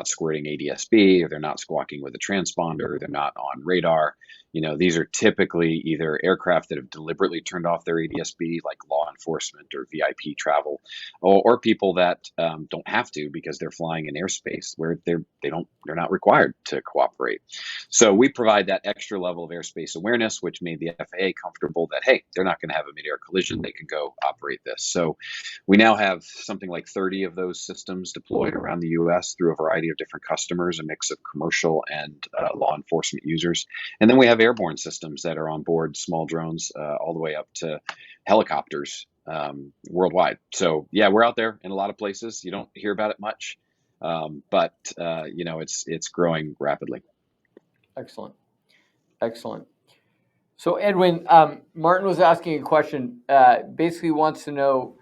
squirting ADS-B, or they're not squawking with a transponder, they're not on radar. These are typically either aircraft that have deliberately turned off their ADS-B, like law enforcement or VIP travel, or people that don't have to because they're flying in airspace where they're not required to cooperate. So we provide that extra level of airspace awareness, which made the FAA comfortable that, hey, they're not going to have a mid-air collision, they can go operate this. So we now have something like 30 of those systems deployed around the U.S. through a variety of different customers, a mix of commercial and law enforcement users. And then we have airborne systems that are on board small drones all the way up to helicopters worldwide. So yeah, we're out there in a lot of places. You don't hear about it much, but it's growing rapidly. Excellent. So Edwin, Martin was asking a question, basically wants to know,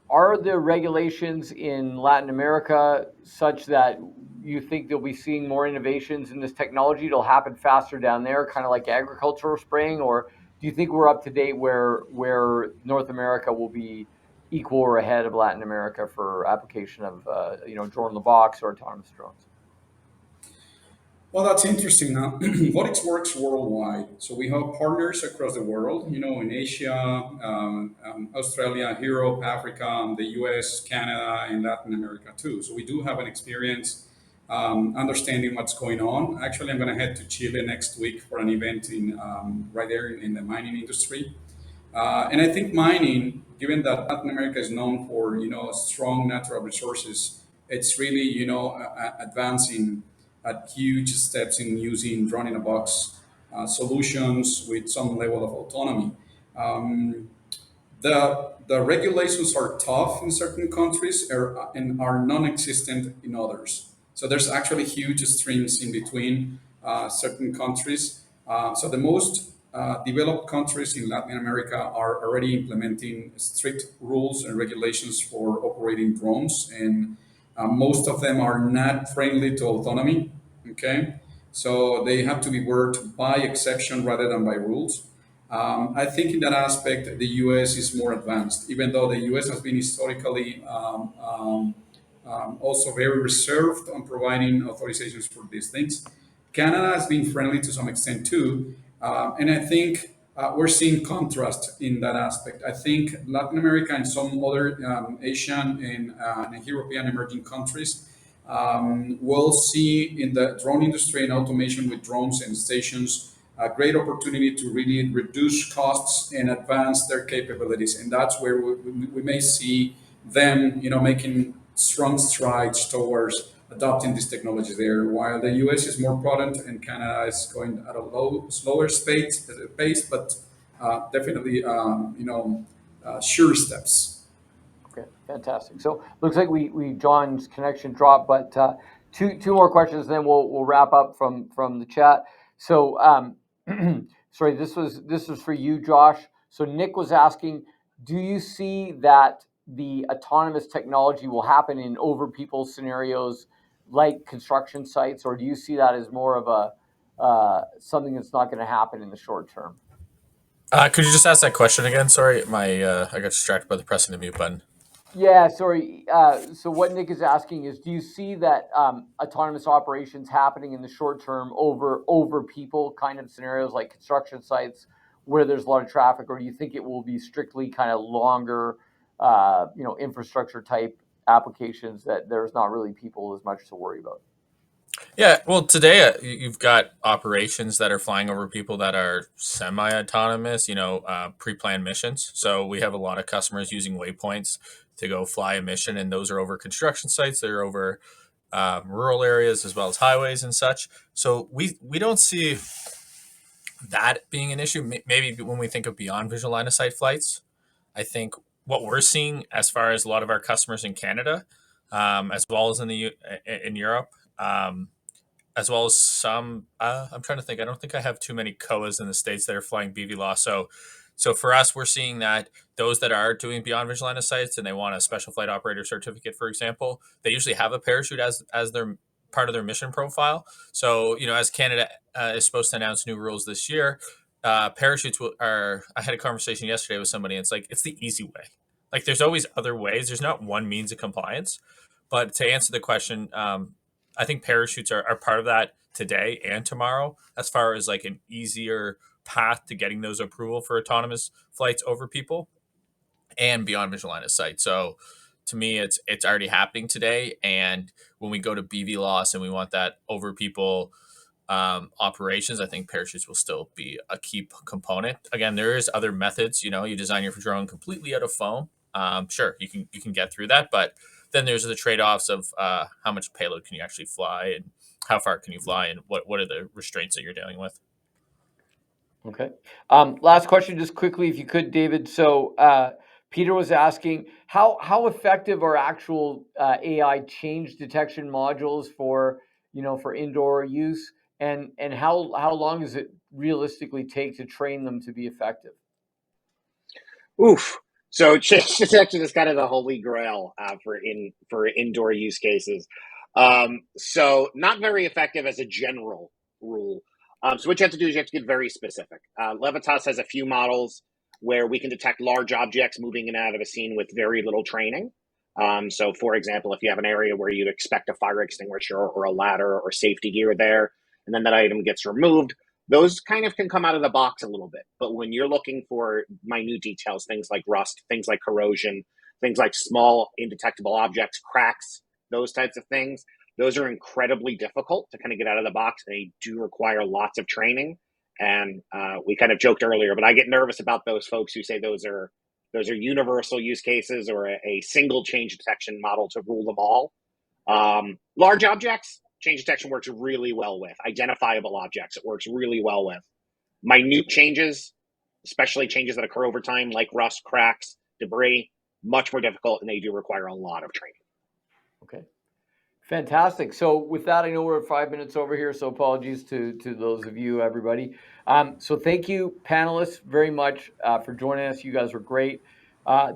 are the regulations in Latin America such that you think they'll be seeing more innovations in this technology? It'll happen faster down there, kind of like agricultural spraying, or do you think we're up to date where North America will be equal or ahead of Latin America for application of drone in the box or autonomous drones? Well, that's interesting. Votix works worldwide, so we have partners across the world. In Asia, Australia, Europe, Africa, the U.S., Canada, and Latin America too. So we do have an experience understanding what's going on. Actually, I'm going to head to Chile next week for an event in right there in the mining industry. And I think mining, given that Latin America is known for strong natural resources, it's really advancing at huge steps in using drone in a box solutions with some level of autonomy. Um, the regulations are tough in certain countries and are non-existent in others. So there's actually huge streams in between certain countries. So the most developed countries in Latin America are already implementing strict rules and regulations for operating drones, and most of them are not friendly to autonomy. Okay, so they have to be worked by exception rather than by rules. I think in that aspect, the US is more advanced, even though the US has been historically also very reserved on providing authorizations for these things. Canada has been friendly to some extent too, and I think we're seeing contrast in that aspect. I think Latin America and some other Asian and European emerging countries will see in the drone industry and automation with drones and stations a great opportunity to really reduce costs and advance their capabilities. And that's where we may see them, making strong strides towards adopting these technologies there. While the US is more prudent and Canada is going at a slower pace, but definitely, sure steps. Okay, fantastic. So looks like we John's connection dropped, but two more questions, then we'll wrap up from the chat. So sorry, this was for you, Josh. So Nick was asking, do you see that the autonomous technology will happen in over people scenarios like construction sites, or do you see that as more of a something that's not going to happen in the short term? Could you just ask that question again? Sorry, I got distracted by the pressing the mute button. Yeah, sorry. So what Nick is asking is, do you see that autonomous operations happening in the short term over people kind of scenarios like construction sites where there's a lot of traffic, or do you think it will be strictly kind of longer, infrastructure type applications that there's not really people as much to worry about? Yeah, well, today you've got operations that are flying over people that are semi-autonomous, pre-planned missions. So we have a lot of customers using waypoints to go fly a mission, and those are over construction sites. They're over rural areas as well as highways and such. So we don't see that being an issue. Maybe when we think of beyond visual line of sight flights, I think what we're seeing as far as a lot of our customers in Canada, as well as in Europe, as well as some. I'm trying to think. I don't think I have too many COAs in the States that are flying BVLOS. So for us, we're seeing that those that are doing beyond visual line of sight and they want a special flight operator certificate, for example, they usually have a parachute as their part of their mission profile. So as Canada is supposed to announce new rules this year, parachutes are. I had a conversation yesterday with somebody. And it's like it's the easy way. Like there's always other ways. There's not one means of compliance. But to answer the question, I think parachutes are part of that today and tomorrow, as far as like an easier path to getting those approval for autonomous flights over people and beyond visual line of sight. So to me, it's already happening today. And when we go to BVLOS and we want that over people operations, I think parachutes will still be a key component. Again, there is other methods. You design your drone completely out of foam. Sure, you can get through that, but then there's the trade-offs of how much payload can you actually fly and how far can you fly and what are the restraints that you're dealing with. Okay. Last question, just quickly, if you could, David. So Peter was asking how effective are actual AI change detection modules for indoor use, and how long does it realistically take to train them to be effective? Oof. So change detection is kind of the holy grail for indoor use cases. So not very effective as a general rule. So what you have to do is you have to get very specific. Levatas has a few models where we can detect large objects moving in and out of a scene with very little training. So, for example, if you have an area where you'd expect a fire extinguisher or a ladder or safety gear there, and then that item gets removed, those kind of can come out of the box a little bit. But when you're looking for minute details, things like rust, things like corrosion, things like small indetectable objects, cracks, those types of things, those are incredibly difficult to kind of get out of the box. They do require lots of training. And we kind of joked earlier, but I get nervous about those folks who say those are universal use cases or a single change detection model to rule them all. Large objects, change detection works really well with. Identifiable objects, it works really well with. Minute changes, especially changes that occur over time, like rust, cracks, debris, much more difficult, and they do require a lot of training. Okay. Fantastic. So with that, I know we're 5 minutes over here, so apologies to those of you, everybody. So thank you, panelists, very much for joining us. You guys were great.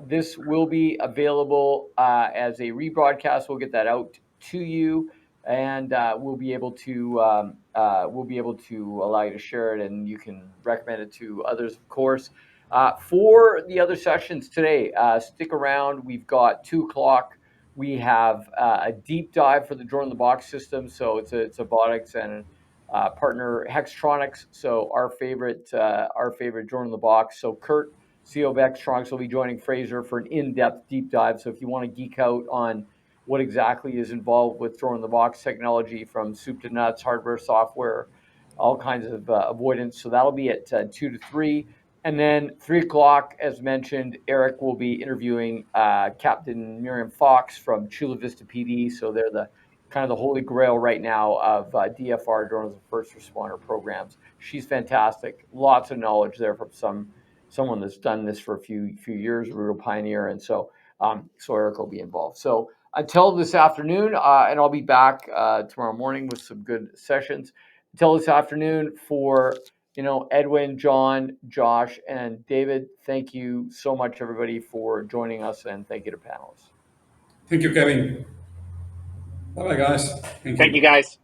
This will be available as a rebroadcast. We'll get that out to you, and we'll be able to allow you to share it, and you can recommend it to others, of course. For the other sessions today, stick around. We've got 2:00. We have a deep dive for the drone in the box system. So it's a Votix and partner Hextronics. So our favorite drone in the box. So Kurt, CEO of Hextronics, will be joining Fraser for an in-depth deep dive. So if you want to geek out on what exactly is involved with drone in the box technology, from soup to nuts, hardware, software, all kinds of avoidance. So that'll be at 2 to 3. And then 3:00, as mentioned, Eric will be interviewing Captain Miriam Fox from Chula Vista PD. So they're the kind of the holy grail right now of DFR, drones and first responder programs. She's fantastic. Lots of knowledge there from someone that's done this for a few years, a real pioneer. And so Eric will be involved. So until this afternoon, and I'll be back tomorrow morning with some good sessions. Until this afternoon, for Edwin, John, Josh, and David, thank you so much, everybody, for joining us, and thank you to panelists. Thank you, Kevin. Bye-bye, guys. Thank you, guys.